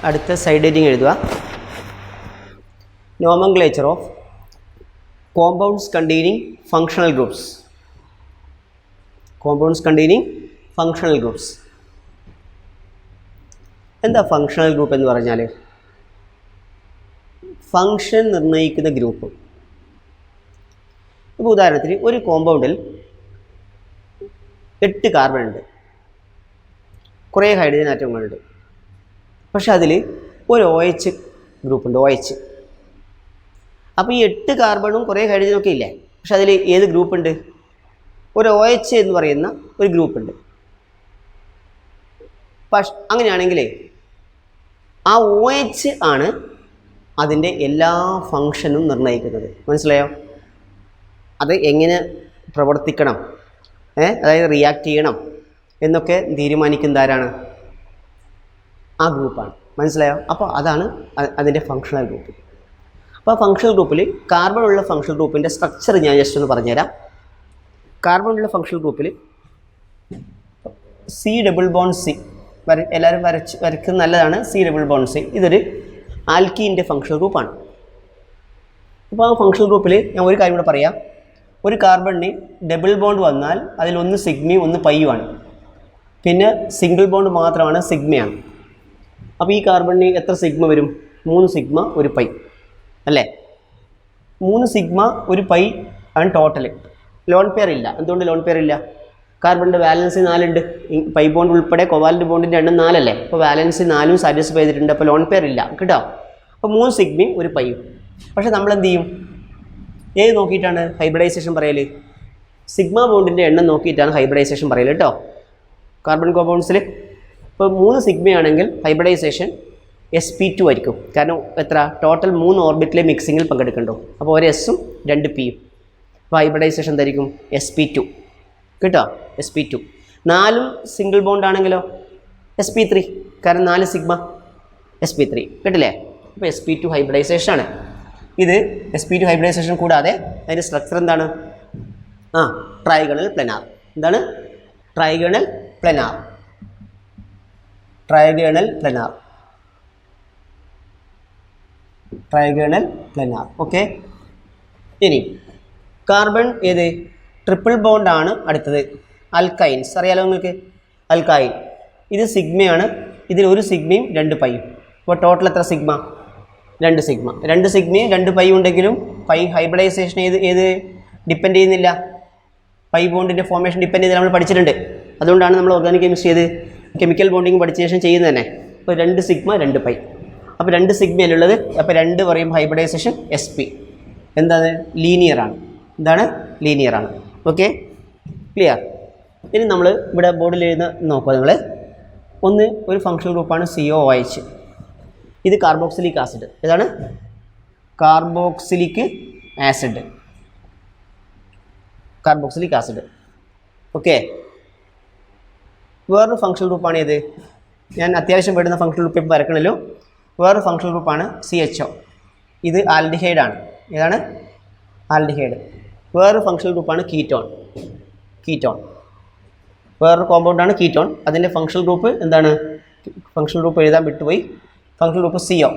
അടുത്ത side heading എഴുതുക. Nomenclature of compounds containing functional groups. Compounds containing functional groups. എന്താ functional group എന്ന് പറഞ്ഞാൽ? ഫങ്ഷൻ നിർണ്ണയിക്കുന്ന ഗ്രൂപ്പ്. ഇപ്പോൾ ഉദാഹരണത്തിന് ഒരു കോമ്പൗണ്ടിൽ 8 കാർബൺ ഉണ്ട്, കുറേ ഹൈഡ്രജൻ ആറ്റങ്ങളുണ്ട്. പക്ഷെ അതിൽ ഒരു OH ഗ്രൂപ്പുണ്ട്, OH. അപ്പോൾ ഈ 8 കാർബണും കുറേ ഹൈഡ്രജനൊക്കെ ഇല്ലേ, പക്ഷെ അതിൽ ഏത് ഗ്രൂപ്പുണ്ട്? ഒരു OH എന്ന് പറയുന്ന ഒരു ഗ്രൂപ്പുണ്ട്. പക്ഷെ അങ്ങനെയാണെങ്കിൽ ആ OH ആണ് അതിൻ്റെ എല്ലാ ഫങ്ഷനും നിർണ്ണയിക്കുന്നത്. മനസ്സിലായോ? അത് എങ്ങനെ പ്രവർത്തിക്കണം, അതായത് റിയാക്ട് ചെയ്യണം എന്നൊക്കെ തീരുമാനിക്കുന്നത് ആരാണ്? ആ ഗ്രൂപ്പാണ്. മനസ്സിലായോ? അപ്പോൾ അതാണ് അതിൻ്റെ ഫങ്ഷണൽ ഗ്രൂപ്പ്. അപ്പോൾ ആ ഫങ്ഷണൽ ഗ്രൂപ്പിൽ കാർബൺ ഉള്ള ഫങ്ഷണൽ ഗ്രൂപ്പിൻ്റെ സ്ട്രക്ചർ ഞാൻ ജസ്റ്റ് ഒന്ന് പറഞ്ഞുതരാം. കാർബൺ ഉള്ള ഫങ്ഷണൽ ഗ്രൂപ്പിൽ C∪C എല്ലാവരും വരയ്ക്കുന്നത് നല്ലതാണ്. C∪C ഇതൊരു ആൽക്കീൻ്റെ ഫങ്ഷണൽ ഗ്രൂപ്പാണ്. അപ്പോൾ ആ ഫങ്ഷണൽ ഗ്രൂപ്പിൽ ഞാൻ ഒരു കാര്യം കൂടെ പറയാം. ഒരു കാർബണിന് ഡബിൾ ബോണ്ട് വന്നാൽ അതിലൊന്ന് സിഗ്മയും ഒന്ന് പൈയുമാണ്. പിന്നെ സിംഗിൾ ബോണ്ട് മാത്രമാണ് സിഗ്മയാണ്. അപ്പോൾ ഈ കാർബണിന് എത്ര സിഗ്മ വരും? 3 സിഗ്മ 1 പൈ അല്ലേ? 3 സിഗ്മ 1 പൈ ആണ് ടോട്ടൽ. ലോൺ പെയർ ഇല്ല. എന്തുകൊണ്ട് ലോൺ പെയർ ഇല്ല? കാർബണിൻ്റെ വാലൻസി 4 ഉണ്ട്. പൈ ബോണ്ട് ഉൾപ്പെടെ കോവാലൻ്റ് ബോണ്ടിൻ്റെ എണ്ണം 4 അല്ലേ? അപ്പോൾ വാലൻസി 4 സാറ്റിസ്ഫൈ ചെയ്തിട്ടുണ്ട്. അപ്പോൾ ലോൺ പെയർ ഇല്ല കേട്ടോ. അപ്പോൾ 3 സിഗ്മയും 1 പൈയും. പക്ഷേ നമ്മൾ എന്ത് ചെയ്യും? ഏത് നോക്കിയിട്ടാണ് ഹൈബ്രിഡൈസേഷൻ പറയൽ? സിഗ്മ ബോണ്ടിൻ്റെ എണ്ണം നോക്കിയിട്ടാണ് ഹൈബ്രിഡൈസേഷൻ പറയൽ കേട്ടോ. കാർബൺ കോമ്പൗണ്ട്സിൽ ഇപ്പോൾ 3 സിഗ്മയാണെങ്കിൽ ഹൈബ്രിഡൈസേഷൻ sp2 ആയിരിക്കും. കാരണം എത്ര? ടോട്ടൽ 3 ഓർബിറ്റിലെ മിക്സിങ്ങിൽ പങ്കെടുക്കണ്ടോ. അപ്പോൾ ഒരു എസും 2 പിയും. അപ്പോൾ ഹൈബ്രിഡൈസേഷൻ എന്തായിരിക്കും? sp2 കേട്ടോ. sp2. 4 സിംഗിൾ ബോണ്ട് ആണെങ്കിലോ sp3. കാരണം 4 സിഗ്മ sp3 കേട്ടില്ലേ? അപ്പോൾ sp2 ഹൈബ്രിഡൈസേഷൻ ആണ്. ഇത് sp2 ഹൈബ്രിഡൈസേഷൻ കൂടാതെ അതിൻ്റെ സ്ട്രക്ചർ എന്താണ്? Trigonal planar. എന്താണ്? Trigonal planar. Trigonal planar. Trigonal planar. Okay. ഇനി കാർബൺ ഏത്? ട്രിപ്പിൾ ബോണ്ടാണ് അടുത്തത്. അൽക്കൈൻസ് അറിയാലോ നിങ്ങൾക്ക്. അൽക്കൈൻ ഇത് സിഗ്മയാണ്. ഇതിൽ 1 സിഗ്മയും 2 പൈയും. അപ്പോൾ ടോട്ടൽ എത്ര സിഗ്മ? 2 സിഗ്മ. 2 സിഗ്മയും 2 പൈ ഉണ്ടെങ്കിലും പൈ ഹൈബ്രിഡൈസേഷൻ ഏത് ഡിപ്പെൻഡ് ചെയ്യുന്നില്ല. പൈ ബോണ്ടിൻ്റെ ഫോർമേഷൻ ഡിപ്പെൻഡ് ചെയ്ത് നമ്മൾ പഠിച്ചിട്ടുണ്ട്. അതുകൊണ്ടാണ് നമ്മൾ ഓർഗാനിക് കെമിസ്ട്രി കെമിക്കൽ ബോണ്ടിങ് പഠിച്ച ശേഷം ചെയ്യുന്നത് തന്നെ. അപ്പോൾ 2 സിഗ്മ 2 പൈ. അപ്പോൾ 2 സിഗ്മയിലുള്ളത്. അപ്പോൾ 2 പറയും ഹൈബ്രിഡൈസേഷൻ sp. എന്താണ്? ലീനിയറാണ്. എന്താണ്? ലീനിയറാണ്. Okay, clear. ഇനി നമ്മൾ ഇവിടെ ബോർഡിൽ എഴുതുന്ന നോക്കുക നിങ്ങൾ. ഒരു ഫങ്ഷണൽ ഗ്രൂപ്പാണ് COOH. ഇത് കാർബോക്സിലിക് ആസിഡ്. ഏതാണ്? Carboxylic acid. Carboxylic acid. Okay. വേറൊരു ഫങ്ഷണൽ ഗ്രൂപ്പാണ് ഏത്? ഞാൻ അത്യാവശ്യം വേണ്ടുന്ന ഫങ്ഷണൽ ഗ്രൂപ്പ് ഇപ്പോൾ വരക്കണല്ലോ. വേറൊരു ഫങ്ഷണൽ ഗ്രൂപ്പാണ് CHO. ഇത് ആൽഡിഹൈഡാണ്. ഏതാണ്? ആൽഡിഹൈഡ്. വേറൊരു ഫങ്ഷണൽ ഗ്രൂപ്പാണ് കീറ്റോൺ. കീറ്റോൺ വേറൊരു കോമ്പൗണ്ടാണ് കീറ്റോൺ. അതിൻ്റെ ഫങ്ഷണൽ ഗ്രൂപ്പ് എന്താണ്? ഫങ്ഷണൽ ഗ്രൂപ്പ് എഴുതാൻ വിട്ടുപോയി. Functional group CO.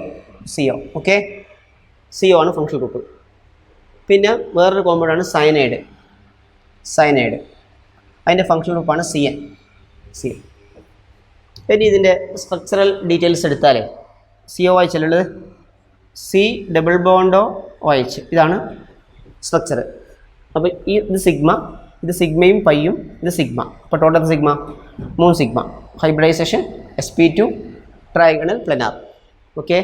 Okay, CO ആണ് ഫങ്ഷണൽ ഗ്രൂപ്പ്. പിന്നെ വേറൊരു കോമ്പൗണ്ടാണ് സയനൈഡ്. അതിൻ്റെ ഫങ്ഷണൽ ഗ്രൂപ്പാണ് CN. പിന്നെ ഇതിൻ്റെ സ്ട്രക്ചറൽ ഡീറ്റെയിൽസ് എടുത്താൽ COOH ഉള്ളത് C∪OH. ഇതാണ് സ്ട്രക്ചർ. അപ്പോൾ ഇത് സിഗ്മ, ഇത് സിഗ്മയും പൈയും, ഇത് സിഗ്മ. അപ്പോൾ total sigma 3 sigma. Hybridisation sp2 trigonal planar. Okay.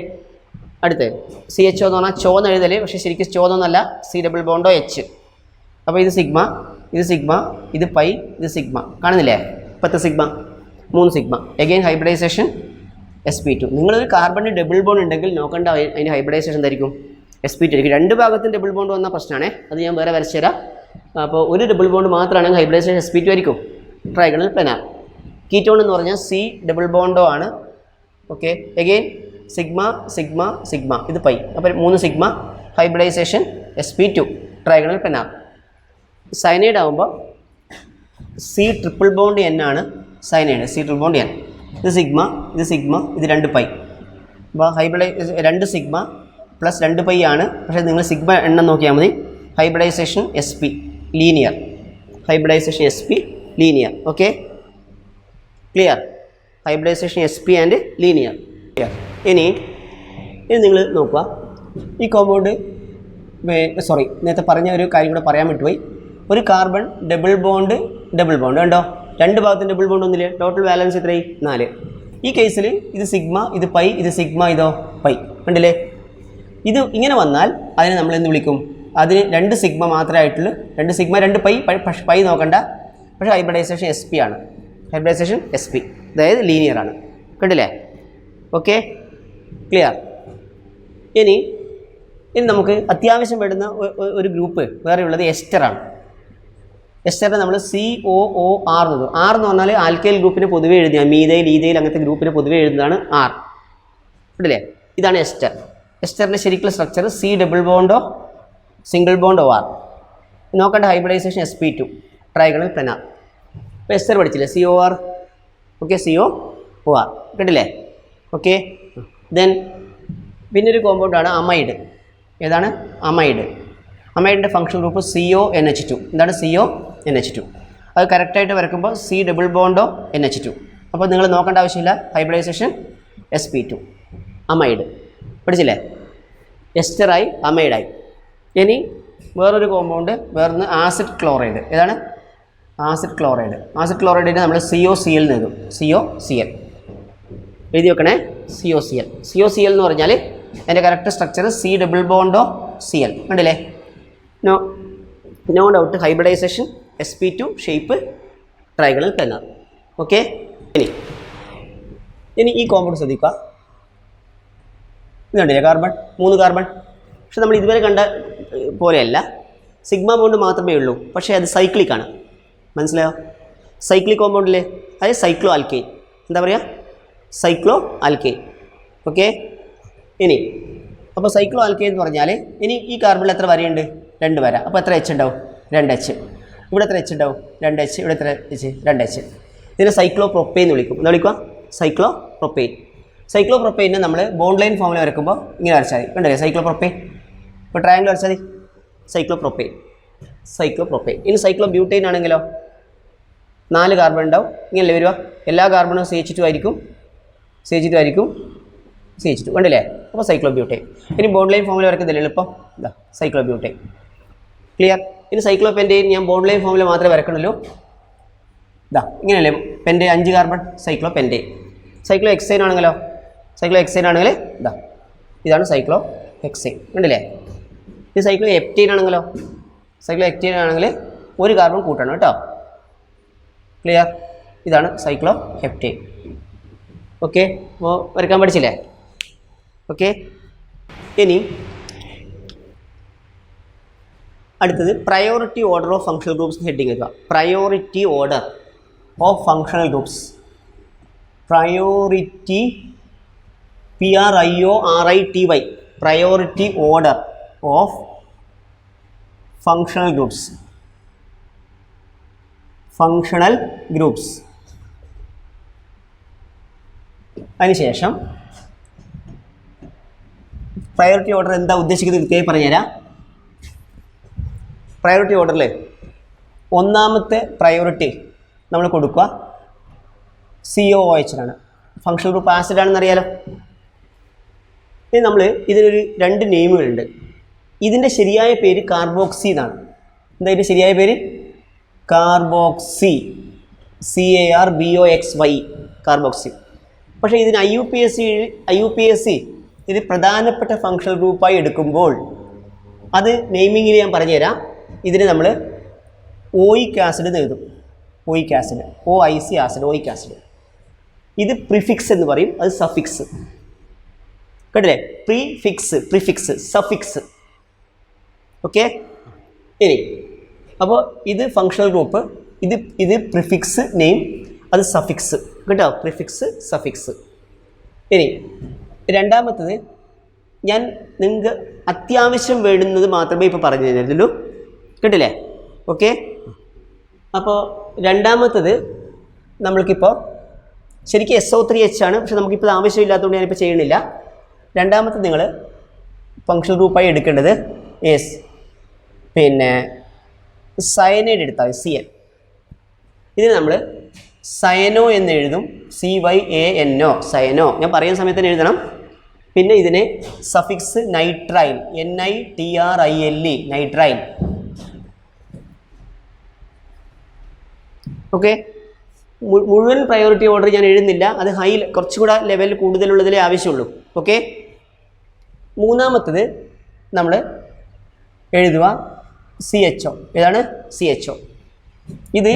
അടുത്ത് CHO എന്ന് പറഞ്ഞാൽ ചോന്ന് എഴുതൽ, പക്ഷേ ശരിക്കും ചോന്നൊന്നല്ല, C∪H. അപ്പോൾ ഇത് സിഗ്മ, ഇത് പൈ, ഇത് സിഗ്മ. കാണുന്നില്ലേ? 10 sigma, 3 sigma. Again hybridisation sp2. നിങ്ങളൊരു കാർബണിന് ഡബിൾ ബോണ്ട് ഉണ്ടെങ്കിൽ നോക്കേണ്ട അതിൻ്റെ ഹൈബ്രിഡൈസേഷൻ എന്തായിരിക്കും? sp2 ആയിരിക്കും. 2 ഭാഗത്തും ഡബിൾ ബോണ്ട് വന്ന പ്രശ്നമാണ്. അത് ഞാൻ വേറെ വരച്ചു തരാം. അപ്പോൾ ഒരു ഡബിൾ ബോണ്ട് മാത്രമാണെങ്കിൽ ഹൈബ്രിഡൈസേഷൻ sp2 ആയിരിക്കും. Trigonal planar. കീറ്റോൺ എന്ന് പറഞ്ഞാൽ C∪O ആണ്. ഓക്കെ. എഗെയിൻ സിഗ്മ ഇത് പൈ. അപ്പോൾ 3 sigma. Hybridisation sp2 trigonal planar. Cyanide ആകുമ്പോൾ C∪N ആണ് സയനൈഡ്. C∪N. ഇത് സിഗ്മ, ഇത് 2 പൈ. അപ്പോൾ രണ്ട് സിഗ്മ പ്ലസ് 2 പൈ ആണ്. പക്ഷേ നിങ്ങൾ സിഗ്മ എണ്ണം നോക്കിയാൽ മതി. Hybridisation SP linear, hybridisation SP linear. Okay, clear? Hybridisation SP and linear. Clear? ഇനി നിങ്ങൾ നോക്കുക, ഈ കോമ്പൗണ്ട് നേരത്തെ പറഞ്ഞ ഒരു കാര്യം കൂടെ പറയാൻ വിട്ടുപോയി. ഒരു കാർബൺ ഡബിൾ ബോണ്ട് കണ്ടോ, രണ്ട് ഭാഗത്തും ഡബിൾ ബോണ്ട് ഒന്നില്ലേ, ടോട്ടൽ ബാലൻസ് എത്രയായി? 4. ഈ കേസിൽ ഇത് സിഗ്മ, ഇത് പൈ, ഇത് സിഗ്മ, ഇതോ പൈ. കണ്ടില്ലേ? ഇത് ഇങ്ങനെ വന്നാൽ അതിനെ നമ്മൾ എന്ത് വിളിക്കും? അതിന് 2 സിഗ്മ മാത്രമേ ആയിട്ടുള്ളൂ. 2 സിഗ്മ 2 പൈ, പൈ നോക്കണ്ട. പക്ഷേ ഹൈബ്രിഡൈസേഷൻ SP ആണ്. ഹൈബ്രിഡൈസേഷൻ SP, അതായത് ലീനിയർ ആണ്. കണ്ടില്ലേ? Okay, clear? ഇനി നമുക്ക് അത്യാവശ്യം വേണ്ടുന്ന ഒരു ഗ്രൂപ്പ് വേറെ ഉള്ളത് എസ്റ്ററാണ്. എസ്റ്ററിനെ നമ്മൾ COOR എന്നത്. R എന്ന് പറഞ്ഞാൽ ആൽക്കൈൽ ഗ്രൂപ്പിന് പൊതുവെ എഴുതിയ മീതയിൽ, ഈതയിൽ അങ്ങനത്തെ ഗ്രൂപ്പിന് പൊതുവെ എഴുതുന്നതാണ് R. കണ്ടില്ലേ? ഇതാണ് എസ്റ്റർ. എസ്റ്ററിൻ്റെ ശരിക്കുള്ള സ്ട്രക്ചർ C ഡബിൾ ബോണ്ടോ സിംഗിൾ ബോണ്ടോ R. നോക്കേണ്ട ഹൈബ്രിഡൈസേഷൻ SP2 ട്രൈഗണൽ പ്ലെനാർ. ഇപ്പോൾ എസ്റ്റർ പഠിച്ചില്ലേ? COR. Okay, COOR. കേട്ടില്ലേ? ഓക്കെ. ദെൻ പിന്നൊരു കോമ്പൗണ്ടാണ് അമൈഡ്. ഏതാണ്? അമൈഡ്. അമൈഡിൻ്റെ ഫംഗ്ഷൻ ഗ്രൂപ്പ് CONH2. എന്താണ്? CONH2. അത് കറക്റ്റായിട്ട് വരയ്ക്കുമ്പോൾ C ഡബിൾ ബോണ്ടോ NH2. അപ്പോൾ നിങ്ങൾ നോക്കേണ്ട ആവശ്യമില്ല. Hybridisation SP2 amide. പഠിച്ചില്ലേ? എസ്റ്ററായി, അമൈഡായി. ഇനി വേറൊരു കോമ്പൗണ്ട്, വേറൊന്ന് ആസിഡ് ക്ലോറൈഡ്. ഏതാണ്? Acid chloride. ആസിഡ് ക്ലോറൈഡിനെ നമ്മൾ COCl എന്ന് എഴുതും. COCl എഴുതി വെക്കണേ. COCl എന്ന് പറഞ്ഞാൽ അതിൻ്റെ കറക്റ്റ് സ്ട്രക്ചർ C ഡബിൾ ബോണ്ടോ Cl. കണ്ടില്ലേ? No doubt hybridization SP2 shape trigonal planar. Okay. ഇനി ഈ കോമ്പൗണ്ട് ശ്രദ്ധിക്കുക. ഇത് കണ്ടില്ലേ? Carbon, 3 carbon. പക്ഷെ നമ്മൾ ഇതുവരെ കണ്ട പോലെയല്ല, സിഗ്മ ബോണ്ട് മാത്രമേ ഉള്ളൂ. പക്ഷേ അത് സൈക്ലിക് ആണ്. മനസ്സിലായോ? സൈക്ലിക് കോമ്പൗണ്ടില്ലേ, അത് സൈക്ലോ ആൽക്കെയിൻ. എന്താ പറയുക? Cyclo alkane. ഓക്കെ. ഇനി അപ്പോൾ സൈക്ലോ ആൽക്കെയിൻ എന്ന് പറഞ്ഞാൽ ഇനി ഈ കാർബണിൽ എത്ര വരയുണ്ട്? 2 വര. അപ്പോൾ എത്ര H ഉണ്ടാവും? 2H. ഇവിടെ എത്ര H ഉണ്ടാവും? 2H. ഇവിടെ എത്ര H? 2H. ഇതിനെ സൈക്ലോ പ്രൊപ്പെയിൻ എന്ന് വിളിക്കും. എന്താ വിളിക്കുക? Cyclo propane. സൈക്ലോ പ്രൊപ്പെയിനെ നമ്മൾ ബോണ്ട് ലൈൻ ഫോമിൽ വരയ്ക്കുമ്പോൾ ഇങ്ങനെ വരച്ചാൽ മതി. കണ്ടില്ലേ? Cyclo propane. ഇപ്പോൾ ട്രയാങ്കിൾ വരച്ചാൽ മതി. Cyclo propane. ഇനി സൈക്ലോ ബ്യൂട്ടൈൻ ആണെങ്കിലോ 4 കാർബൺ ഉണ്ടാവും. ഇങ്ങനല്ലേ വരിക? എല്ലാ കാർബണും CH2 ആയിരിക്കും. കണ്ടില്ലേ? അപ്പോൾ സൈക്ലോ ബ്യൂട്ടൈൻ. ഇനി ബോണ്ട് ലൈൻ ഫോമിൽ വരയ്ക്കുന്നില്ല എളുപ്പം. ഇതാ സൈക്ലോ ബ്യൂട്ടൈൻ. ക്ലിയർ? ഇനി സൈക്ലോ പെൻറ്റെയിൻ ഞാൻ ബോണ്ട് ലൈൻ ഫോമിൽ മാത്രമേ വരക്കണല്ലോ. ഇതാ ഇങ്ങനെയല്ലേ? 5 carbon cyclo pentane. Cyclo hexyne ആണെങ്കിലോ? ഇതാണ് സൈക്ലോ ഹെക്സൈൻ. കണ്ടില്ലേ? ഇത് സൈക്ലോ ഹെപ്റ്റൈൻ ആണെങ്കിലോ? ഒരു കാർബൺ കൂട്ടണം കേട്ടോ. ക്ലിയർ? ഇതാണ് സൈക്ലോ ഹെപ്റ്റൈൻ. ഓക്കെ. അപ്പോൾ വരയ്ക്കാൻ പഠിച്ചില്ലേ? ഓക്കെ. ഇനി അടുത്തത് priority order of functional groups heading എഴുതുക. Priority order of functional groups. Priority PRIORITY. Priority order of functional groups. അതിനുശേഷം പ്രയോറിറ്റി ഓർഡർ എന്താ ഉദ്ദേശിക്കുന്നത് കൃത്യമായി പറഞ്ഞുതരാം. പ്രയോറിറ്റി ഓർഡറിൽ ഒന്നാമത്തെ പ്രയോറിറ്റി നമ്മൾ കൊടുക്കുക COOH-നാണ്. ഫങ്ഷണൽ ഗ്രൂപ്പ് ആസിഡ് ആണെന്ന് അറിയാലോ. ഇനി നമ്മൾ ഇതിനൊരു 2 നെയിമുകളുണ്ട്. ഇതിൻ്റെ ശരിയായ പേര് കാർബോക്സി എന്നാണ്. എന്താ ഇതിൻ്റെ ശരിയായ പേര്? കാർബോക്സി. CARBOXY carboxy. പക്ഷേ ഇതിന് IUPAC ഇത് പ്രധാനപ്പെട്ട ഫങ്ഷണൽ ഗ്രൂപ്പായി എടുക്കുമ്പോൾ അത് നെയിമിങ്ങിൽ ഞാൻ പറഞ്ഞുതരാം. ഇതിന് നമ്മൾ ഓയിക് ആസിഡ് എന്ന് എഴുതും. OIC acid, oic acid. ഇത് പ്രിഫിക്സ് എന്ന് പറയും, അത് സഫിക്സ്. കേട്ടില്ലേ? Prefix suffix. ഓക്കെ. ഇനി അപ്പോൾ ഇത് ഫങ്ഷണൽ ഗ്രൂപ്പ്, ഇത് പ്രിഫിക്സ് നെയിം, അത് സഫിക്സ്. കേട്ടോ? Prefix suffix. ഇനി രണ്ടാമത്തത് ഞാൻ നിങ്ങൾക്ക് അത്യാവശ്യം വേണ്ടുന്നത് മാത്രമേ ഇപ്പോൾ പറഞ്ഞു തരുന്നുള്ളൂ. കേട്ടില്ലേ? ഓക്കെ. അപ്പോൾ രണ്ടാമത്തത് നമ്മൾക്കിപ്പോൾ ശരിക്കും SO3H ആണ്. പക്ഷെ നമുക്കിപ്പോൾ ആവശ്യമില്ലാത്തതുകൊണ്ട് ഞാനിപ്പോൾ ചെയ്യണില്ല. രണ്ടാമത്തെ നിങ്ങൾ ഫങ്ഷണൽ ഗ്രൂപ്പായി എടുക്കേണ്ടത് യെസ് പിന്നെ സയനൈഡ് എടുത്താൽ CN. ഇതിന് നമ്മൾ സയനോ എന്ന് എഴുതും, CYANO സയനോ. ഞാൻ പറയുന്ന സമയത്ത് തന്നെ എഴുതണം. പിന്നെ ഇതിന് suffix nitrile, NITRILE nitrile. Okay, മുഴുവൻ പ്രയോറിറ്റി ഓർഡർ ഞാൻ എഴുതുന്നില്ല, അത് കുറച്ചുകൂടെ ലെവൽ കൂടുതലുള്ളതിലേ ആവശ്യമുള്ളൂ. ഓക്കെ, മൂന്നാമത്തത് നമ്മൾ എഴുതുക CHO. ഏതാണ് CHO? ഇത്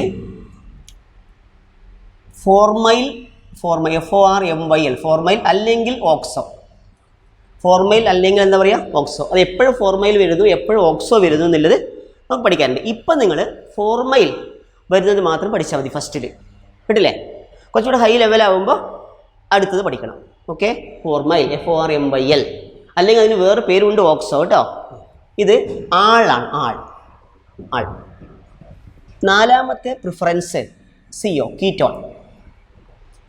ഫോർമൈൽ FORMYL ഫോർമൈൽ അല്ലെങ്കിൽ ഓക്സോ. ഫോർമൈൽ അല്ലെങ്കിൽ എന്താ പറയുക, ഓക്സോ. അത് എപ്പോഴും ഫോർമൈൽ വരുന്നു, എപ്പോഴും ഓക്സോ വരുന്നു എന്നുള്ളത് നമുക്ക് പഠിക്കാനുണ്ട്. ഇപ്പം നിങ്ങൾ ഫോർമൈൽ വരുന്നത് മാത്രം പഠിച്ചാൽ മതി ഫസ്റ്റിൽ, കേട്ടില്ലേ? കുറച്ചുകൂടെ ഹൈ ലെവലാകുമ്പോൾ അടുത്തത് പഠിക്കണം. ഓക്കെ, ഫോർമൈൽ FORMYL അല്ലെങ്കിൽ അതിന് വേറെ പേരുണ്ട്, ഓക്സോ കേട്ടോ. ഇത് ആളാണ്, ആൾ. നാലാമത്തെ പ്രിഫറൻസ് CO കീറ്റോൺ.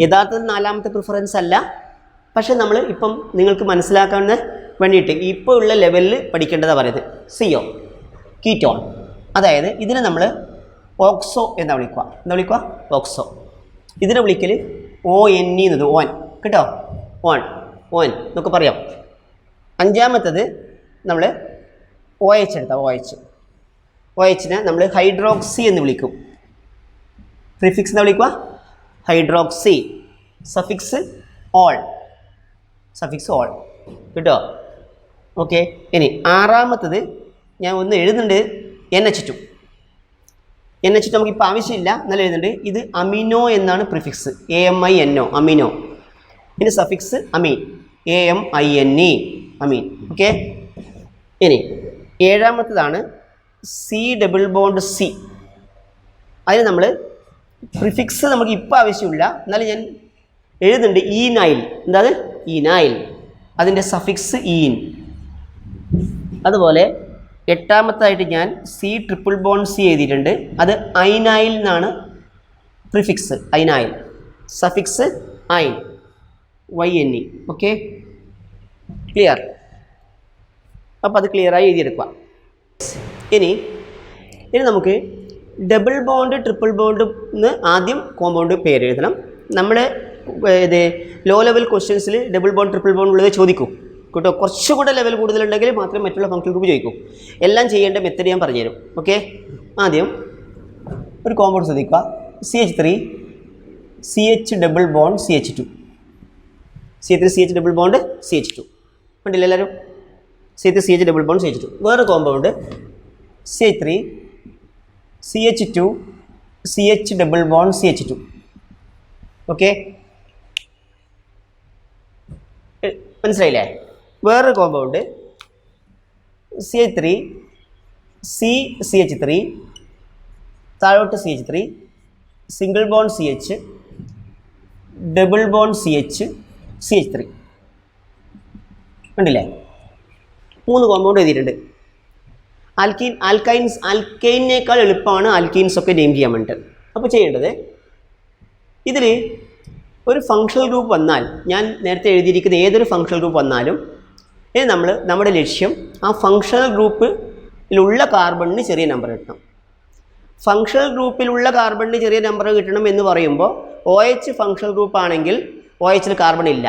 യഥാർത്ഥത്തിൽ നാലാമത്തെ പ്രിഫറൻസ് അല്ല, പക്ഷെ നമ്മൾ ഇപ്പം നിങ്ങൾക്ക് മനസ്സിലാക്കാൻ വേണ്ടിയിട്ട് ഇപ്പോൾ ഉള്ള ലെവലിൽ പഠിക്കേണ്ടതാണ് പറയുന്നത്. CO ketone. അതായത് ഇതിനെ നമ്മൾ ഓക്സോ എന്താ വിളിക്കുക, ഓക്സോ. ഇതിനെ വിളിക്കൽ ONE എന്നത് ഓൻ കേട്ടോ, ഓൻ എന്നൊക്കെ പറയാം. അഞ്ചാമത്തത് നമ്മൾ OH എടുത്താൽ OHനെ നമ്മൾ ഹൈഡ്രോക്സി എന്ന് വിളിക്കും. പ്രിഫിക്സ് എന്ന് വിളിക്കുക ഹൈഡ്രോക്സി, സഫിക്സ് ഓൾ കേട്ടോ. ഓക്കെ, ഇനി ആറാമത്തത് ഞാൻ ഒന്ന് എഴുതുന്നുണ്ട്, NH2 നമുക്ക് ഇപ്പോൾ ആവശ്യമില്ല, എന്നാലും എഴുതുന്നുണ്ട്. ഇത് അമിനോ എന്നാണ് പ്രിഫിക്സ്, AMINO അമിനോ. ഇതിൻ്റെ സഫിക്സ് അമീൻ, AMINE അമീൻ. ഓക്കെ, ഇനി ഏഴാമത്തതാണ് C+C. അതിന് നമ്മൾ പ്രിഫിക്സ് നമുക്ക് ഇപ്പോൾ ആവശ്യമില്ല, എന്നാലും ഞാൻ എഴുതുന്നുണ്ട് ഈനൈൽ. എന്താണ് ഈനൈൽ? അതിൻ്റെ സഫിക്സ് ഈൻ. അതുപോലെ എട്ടാമത്തായിട്ട് ഞാൻ C+C എഴുതിയിട്ടുണ്ട്, അത് ഐനൈൽ എന്നാണ് പ്രിഫിക്സ്, ഐനൈൽ. സഫിക്സ് ഐൻ, YNE. Okay, clear? അപ്പോൾ അത് ക്ലിയറായി എഴുതിയെടുക്കുക. ഇനി നമുക്ക് ഡബിൾ ബോണ്ട് ട്രിപ്പിൾ ബോണ്ട് എന്ന് ആദ്യം കോമ്പൗണ്ട് പേര് എഴുതണം. നമ്മൾ ഇത് ലോ ലെവൽ ക്വസ്റ്റ്യൻസിൽ ഡബിൾ ബോണ്ട് ട്രിപ്പിൾ ബോണ്ട് ഉള്ളത് ചോദിക്കും കേട്ടോ. കുറച്ചുകൂടെ ലെവൽ കൂടുതലുണ്ടെങ്കിൽ മാത്രമേ മറ്റുള്ള ഫങ്ഷണൽ ഗ്രൂപ്പ് ചോദിക്കൂ. എല്ലാം ചെയ്യേണ്ട മെത്തേഡ് ഞാൻ പറഞ്ഞുതരും. ഓക്കെ, ആദ്യം ഒരു കോമ്പൗണ്ട് ശ്രദ്ധിക്കുക, CH3 CH double bond CH2, CH3 CH double bond CH2. കണ്ടില്ല എല്ലാവരും? CH3 CH double bond CH2. വേറെ compound CH3 CH2 CH double bond CH2. Okay, മനസ്സിലായില്ലേ? വേറൊരു കോമ്പൗണ്ട് CH3 CH3 താഴോട്ട് CH3 single bond CH double bond CH3. കണ്ടില്ലേ? 3 compound എഴുതിയിട്ടുണ്ട്. ആൽക്കൈനേക്കാൾ എളുപ്പമാണ് alkenes ഒക്കെ നെയിം ചെയ്യാൻ വേണ്ടിയിട്ട്. അപ്പോൾ ചെയ്യേണ്ടത്, ഇതിൽ ഒരു ഫങ്ഷണൽ ഗ്രൂപ്പ് വന്നാൽ, ഞാൻ നേരത്തെ എഴുതിയിരിക്കുന്ന ഏതൊരു ഫങ്ഷണൽ ഗ്രൂപ്പ് വന്നാലും ഇത് നമ്മുടെ ലക്ഷ്യം ആ ഫങ്ഷണൽ ഗ്രൂപ്പിലുള്ള കാർബണിന് ചെറിയ നമ്പർ കിട്ടണം. ഫങ്ഷണൽ ഗ്രൂപ്പിലുള്ള കാർബണിന് ചെറിയ നമ്പർ കിട്ടണം എന്ന് പറയുമ്പോൾ OH ഫങ്ഷണൽ ഗ്രൂപ്പ് ആണെങ്കിൽ OHൽ കാർബൺ ഇല്ല.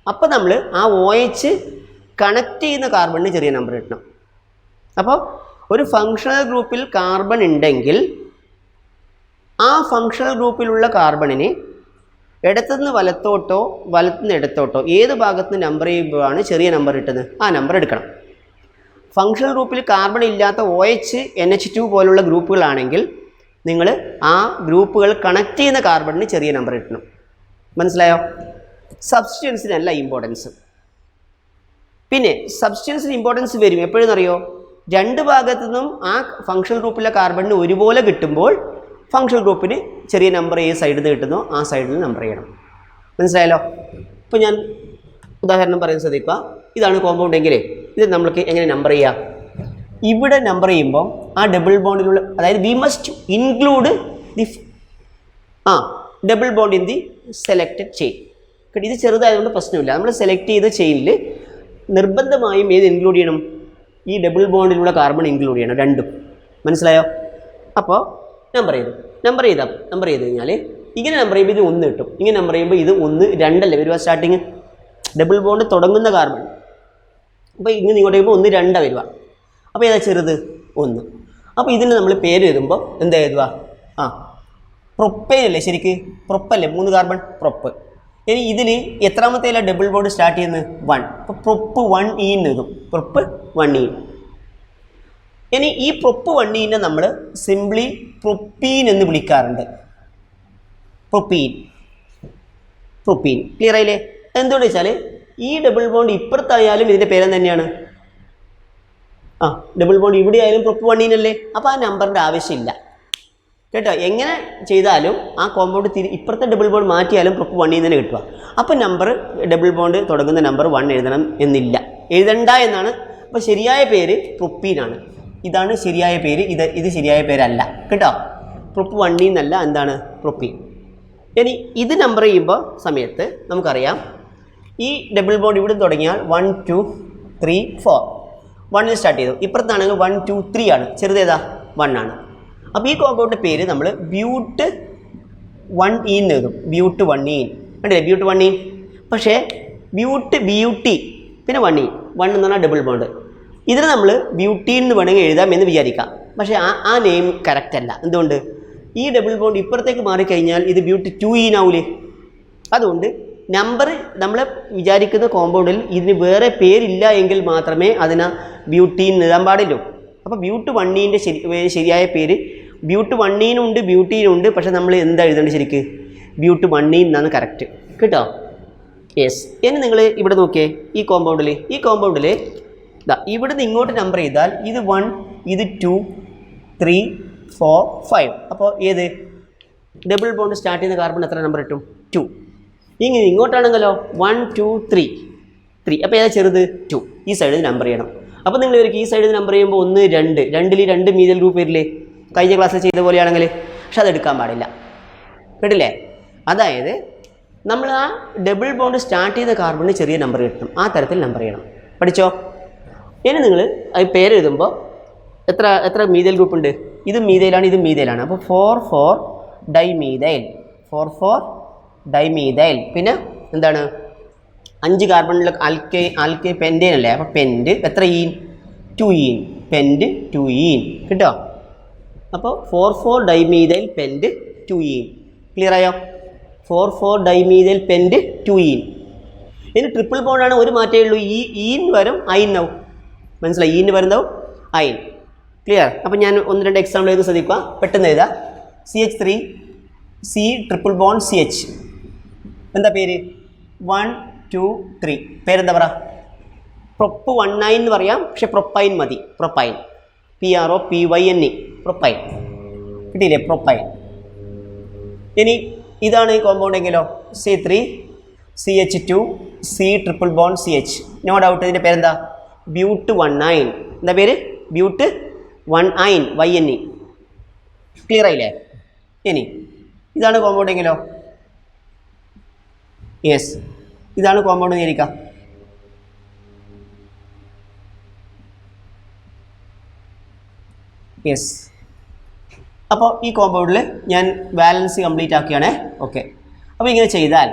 അപ്പോൾ നമ്മൾ ആ OH കണക്ട് ചെയ്യുന്ന കാർബണിന് ചെറിയ നമ്പർ കിട്ടണം. അപ്പോൾ ഒരു ഫങ്ഷണൽ ഗ്രൂപ്പിൽ കാർബൺ ഉണ്ടെങ്കിൽ ആ ഫങ്ഷണൽ ഗ്രൂപ്പിലുള്ള കാർബണിന് ഇടത്തുനിന്ന് വലത്തോട്ടോ വലത്തുനിന്ന് ഇടത്തോട്ടോ ഏത് ഭാഗത്ത് നമ്പർ ചെയ്യുമ്പോഴാണ് ചെറിയ നമ്പർ കിട്ടുന്നത്, ആ നമ്പർ എടുക്കണം. ഫങ്ഷണൽ ഗ്രൂപ്പിൽ കാർബൺ ഇല്ലാത്ത OH NH2 പോലുള്ള ഗ്രൂപ്പുകളാണെങ്കിൽ നിങ്ങൾ ആ ഗ്രൂപ്പുകൾ കണക്ട് ചെയ്യുന്ന കാർബണിന് ചെറിയ നമ്പർ കിട്ടണം. മനസ്സിലായോ? സബ്സ്റ്റിറ്റ്യൂൻസിനല്ല ഇമ്പോർട്ടൻസ്. പിന്നെ സബ്സ്റ്റിറ്റ്യൂൻസിന് ഇമ്പോർട്ടൻസ് വരും എപ്പോഴെന്നറിയോ? രണ്ട് ഭാഗത്തു നിന്നും ആ ഫങ്ഷണൽ ഗ്രൂപ്പിലെ കാർബണിന് ഒരുപോലെ കിട്ടുമ്പോൾ ഫങ്ഷണൽ ഗ്രൂപ്പിന് ചെറിയ നമ്പർ ഏത് സൈഡിൽ നിന്ന് കിട്ടുന്നോ ആ സൈഡിൽ നമ്പർ ചെയ്യണം. മനസ്സിലായല്ലോ? ഇപ്പോൾ ഞാൻ ഉദാഹരണം പറയുന്നത് ശ്രദ്ധിക്കുക. ഇതാണ് കോമ്പൗണ്ട് എങ്കിൽ ഇത് നമ്മൾക്ക് എങ്ങനെ നമ്പർ ചെയ്യാം? ഇവിടെ നമ്പർ ചെയ്യുമ്പോൾ ആ ഡബിൾ ബോണ്ടിലുള്ള, അതായത് we must include the double bond in the selected chain. ഇത് ചെറുതായതുകൊണ്ട് പ്രശ്നമില്ല. നമ്മൾ സെലക്ട് ചെയ്ത ചെയിനിൽ നിർബന്ധമായും ഏത് ഇൻക്ലൂഡ് ചെയ്യണം? ഈ ഡബിൾ ബോണ്ടിലുള്ള കാർബൺ ഇൻക്ലൂഡ് ചെയ്യണം, രണ്ടും. മനസ്സിലായോ? അപ്പോൾ നമ്പർ ചെയ്ത് കഴിഞ്ഞാൽ ഇങ്ങനെ നമ്പർ ചെയ്യുമ്പോൾ ഇത് 1 കിട്ടും, ഇങ്ങനെ നമ്പർ ചെയ്യുമ്പോൾ ഇത് 1 2 അല്ലേ വരുക സ്റ്റാർട്ടിങ്, ഡബിൾ ബോണ്ട് തുടങ്ങുന്ന കാർബൺ. അപ്പോൾ ഇങ്ങനെ ഇങ്ങോട്ട് കഴിയുമ്പോൾ 1 2 വരിക. അപ്പോൾ ഏതാ ചെറുത്? 1. അപ്പോൾ ഇതിന് നമ്മൾ പേര് എഴുതുമ്പോൾ എന്താ എഴുതുക? പ്രൊപ്പൈൻ അല്ലേ ശരിക്ക്? പ്രൊപ്പല്ലേ 3 കാർബൺ, പ്രൊപ്പ്. ഇനി ഇതിൽ എത്രാമത്തേല ഡബിൾ ബോണ്ട് സ്റ്റാർട്ട് ചെയ്യുന്നത്? 1. അപ്പോൾ പ്രൊപ്പ് 1E എന്ന് എഴുതും, പ്രൊപ്പ് 1E. ഇനി ഈ പ്രൊപ്പ് 1E നമ്മൾ സിംപ്ലി പ്രൊപ്പീൻ എന്ന് വിളിക്കാറുണ്ട്. പ്രൊപ്പീൻ. ക്ലിയർ ആയില്ലേ? എന്തുകൊണ്ട് വെച്ചാൽ ഈ ഡബിൾ ബോണ്ട് ഇപ്പുറത്തായാലും ഇതിൻ്റെ പേര് തന്നെയാണ്. ഡബിൾ ബോണ്ട് ഇവിടെ ആയാലും പ്രൊപ്പ് 1E അല്ലേ? അപ്പോൾ ആ നമ്പറിൻ്റെ ആവശ്യമില്ല കേട്ടോ. എങ്ങനെ ചെയ്താലും ആ കോമ്പൗണ്ട് ഇപ്പുറത്തെ ഡബിൾ ബോണ്ട് മാറ്റിയാലും പ്രൊപ്പ് 1E തന്നെ കിട്ടുക. അപ്പോൾ നമ്പർ ഡബിൾ ബോണ്ട് തുടങ്ങുന്ന നമ്പർ 1 എഴുതണം എന്നില്ല, എഴുതണ്ട എന്നാണ്. അപ്പോൾ ശരിയായ പേര് പ്രൊപ്പീനാണ്. ഇതാണ് ശരിയായ പേര്, ഇത് ശരിയായ പേരല്ല കേട്ടോ. പ്രൊപ്പ് 1E എന്നല്ല, എന്താണ്? പ്രൊപ്പീൻ. ഇനി ഇത് നമ്പർ ചെയ്യുമ്പോൾ സമയത്ത് നമുക്കറിയാം ഈ ഡബിൾ ബോണ്ട് ഇവിടെ തുടങ്ങിയാൽ 1 2 3 4 1 സ്റ്റാർട്ട് ചെയ്തു. ഇപ്പുറത്താണെങ്കിൽ 1 2 3 ആണ്, ചെറുതേതാ? 1 ആണ്. അപ്പോൾ ഈ കോമ്പൗണ്ടിൻ്റെ പേര് നമ്മൾ ബ്യൂട്ട് 1E എന്ന് എഴുതും, ബ്യൂട്ട് 1E. കണ്ടില്ലേ ബ്യൂട്ട് 1E? പക്ഷേ ബ്യൂട്ട് BUT പിന്നെ 1E, 1 എന്ന് പറഞ്ഞാൽ ഡബിൾ ബോണ്ട്. ഇതിന് നമ്മൾ ബ്യൂട്ടി എന്ന് വേണമെങ്കിൽ എഴുതാം എന്ന് വിചാരിക്കാം. പക്ഷേ ആ നെയിം കറക്റ്റ് അല്ല. എന്തുകൊണ്ട്? ഈ ഡബിൾ ബോണ്ട് ഇപ്പുറത്തേക്ക് മാറിക്കഴിഞ്ഞാൽ ഇത് ബ്യൂട്ടി 2E ആവൂലേ? അതുകൊണ്ട് നമ്പർ നമ്മൾ വിചാരിക്കുന്ന കോമ്പൗണ്ടിൽ ഇതിന് വേറെ പേരില്ല എങ്കിൽ മാത്രമേ അതിന് ബ്യൂട്ടി എന്ന് എഴുതാൻ പാടുള്ളൂ. അപ്പോൾ ബ്യൂട്ട് 1E ശരിയായ പേര് ബ്യൂട്ട് 1E ബ്യൂട്ടിയിലുണ്ട്. പക്ഷേ നമ്മൾ എന്താ എഴുതേണ്ടത് ശരിക്ക്? ബ്യൂട്ട് 1E എന്നാണ് കറക്റ്റ് കേട്ടോ. യെസ്. ഇനി നിങ്ങൾ ഇവിടെ നോക്കിയേ, ഈ കോമ്പൗണ്ടിൽ ഇവിടുന്ന് ഇങ്ങോട്ട് നമ്പർ ചെയ്താൽ ഇത് 1, ഇത് 2 3 4 5. അപ്പോൾ ഏത് ഡബിൾ ബോണ്ട് സ്റ്റാർട്ട് ചെയ്യുന്ന കാർബൺ എത്ര നമ്പർ കിട്ടും? 2. ഇങ്ങനെ ഇങ്ങോട്ടാണെങ്കിലോ 1 2 3. അപ്പോൾ ഏതാ ചെറുത്? 2. ഈ സൈഡിൽ നമ്പർ ചെയ്യണം. അപ്പോൾ നിങ്ങൾ ഇവർക്ക് ഈ സൈഡിൽ നമ്പർ ചെയ്യുമ്പോൾ 1 2 2ൽ 2 മീതൽ ഗ്രൂപ്പ് വരില്ലേ കഴിഞ്ഞ ക്ലാസ്സിൽ ചെയ്ത പോലെയാണെങ്കിൽ? പക്ഷെ അതെടുക്കാൻ പാടില്ല കേട്ടില്ലേ? അതായത് നമ്മൾ ആ ഡബിൾ ബോണ്ട് സ്റ്റാർട്ട് ചെയ്ത കാർബണിന് ചെറിയ നമ്പർ കിട്ടും, ആ തരത്തിൽ നമ്പർ ചെയ്യണം. പഠിച്ചോ? ഇനി നിങ്ങൾ അത് പേര് എഴുതുമ്പോൾ എത്ര മീതൽ ഗ്രൂപ്പ് ഉണ്ട്? ഇത് മീതയിലാണ്, ഇത് മീതയിലാണ്. അപ്പോൾ 4 4 ഡൈമീതൈൽ. പിന്നെ എന്താണ്? 5 കാർബണിൽ ആൽക്കേ പെൻറ്റേൻ അല്ലേ? അപ്പോൾ പെൻറ്റ് എത്ര ഈൻ? 2E. പെൻറ്റ് 2E കേട്ടോ. അപ്പോൾ 4 4 ഡൈമീതൈൽ പെൻറ്റ് 2E. ക്ലിയർ ആയോ? 4 4 ഡൈമീതൈൽ പെൻറ്റ് 2E. ഇനി ട്രിപ്പിൾ ബോണ്ടാണ്, ഒരു മാറ്റേ ഉള്ളൂ. ഈൻ വരും ഐനാവും. മനസ്സിലായി? ഈന് വരുന്നതാവും ഐൻ. ക്ലിയർ? അപ്പോൾ ഞാൻ 1 2 എക്സാമ്പിൾ എഴുതി ശ്രദ്ധിക്കുക, പെട്ടെന്ന് എഴുതാം. CH3 C triple bond CH. എന്താ പേര്? 1 2 3. പേരെന്താ പറ? പ്രൊപ്പ് 1I എന്ന് പറയാം, പക്ഷെ പ്രൊപ്പൈൻ മതി. Propyne, PROPYNE, propyne. കിട്ടിയില്ലേ? പ്രൊപ്പൈൻ. ഇനി ഇതാണ് ഈ കോമ്പൗണ്ട് എങ്കിലോ? C3 CH2 C triple bond CH. No doubt ഇതിൻ്റെ പേരെന്താ? ബ്യൂട്ട് 1I. എന്താ പേര്? ബ്യൂട്ട് 1I YNE. ക്ലിയർ ആയില്ലേ? ഇനി ഇതാണ് കോമ്പൗണ്ട് എങ്കിലോ? യെസ്, ഇതാണ് കോമ്പൗണ്ട് നേരിക്കാം. യെസ്. അപ്പോൾ ഈ കോമ്പൗണ്ടിൽ ഞാൻ ബാലൻസ് കംപ്ലീറ്റ് ആക്കിയാണേ. ഓക്കെ. അപ്പോൾ ഇങ്ങനെ ചെയ്താൽ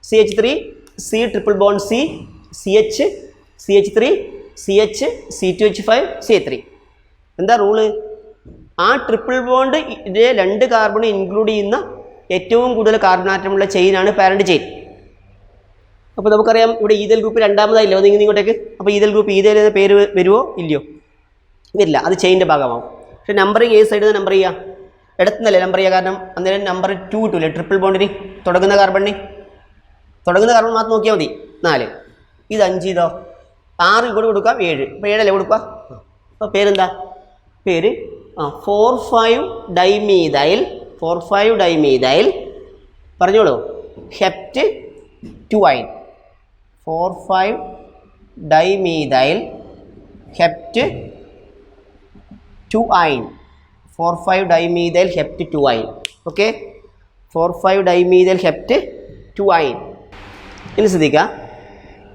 CH3 C triple bond C CH CH3 CH C2H5 CH3. എന്താ റൂള്? ആ ട്രിപ്പിൾ ബോണ്ട് ഇത് 2 കാർബൺ ഇൻക്ലൂഡ് ചെയ്യുന്ന ഏറ്റവും കൂടുതൽ കാർബൺ ആറ്റമുള്ള ചെയിനാണ് പാരന്റ് ചെയിൻ. അപ്പോൾ നമുക്കറിയാം ഇവിടെ ഈതൽ ഗ്രൂപ്പ് രണ്ടാമതായില്ലോ നിങ്ങൾ ഇങ്ങോട്ടേക്ക്. അപ്പോൾ ഈതൽ ഗ്രൂപ്പ് ഈതൽ എന്ന പേര് വരുമോ ഇല്ലയോ? വരില്ല, അത് ചെയിൻ്റെ ഭാഗമാവും. പക്ഷേ നമ്പറിങ് ഏത് സൈഡിൽ നിന്ന് നമ്പർ ചെയ്യുക? ഇടത്തുനിന്നല്ലേ നമ്പർ ചെയ്യുക. കാരണം അന്നേരം നമ്പർ 2 കിട്ടൂല്ലേ ട്രിപ്പിൾ ബോണ്ടിന് തുടങ്ങുന്ന കാർബൺ മാത്രം നോക്കിയാൽ മതി. 4, ഇത് 5, ഇതോ 6 ഇങ്ങോട്ട് കൊടുക്കാം, 7. ഇപ്പോൾ 7 അല്ലേ കൊടുക്കുക? അപ്പോൾ പേരെന്താ? പേര് 4 5 ഡൈമീതൈൽ പറഞ്ഞോളൂ. Hept 2I. 4 5 dimethyl hept 2I. 4 5 dimethyl hept 2I. Okay. 4 5 dimethyl hept 2I. ഇനി ശ്രദ്ധിക്കുക,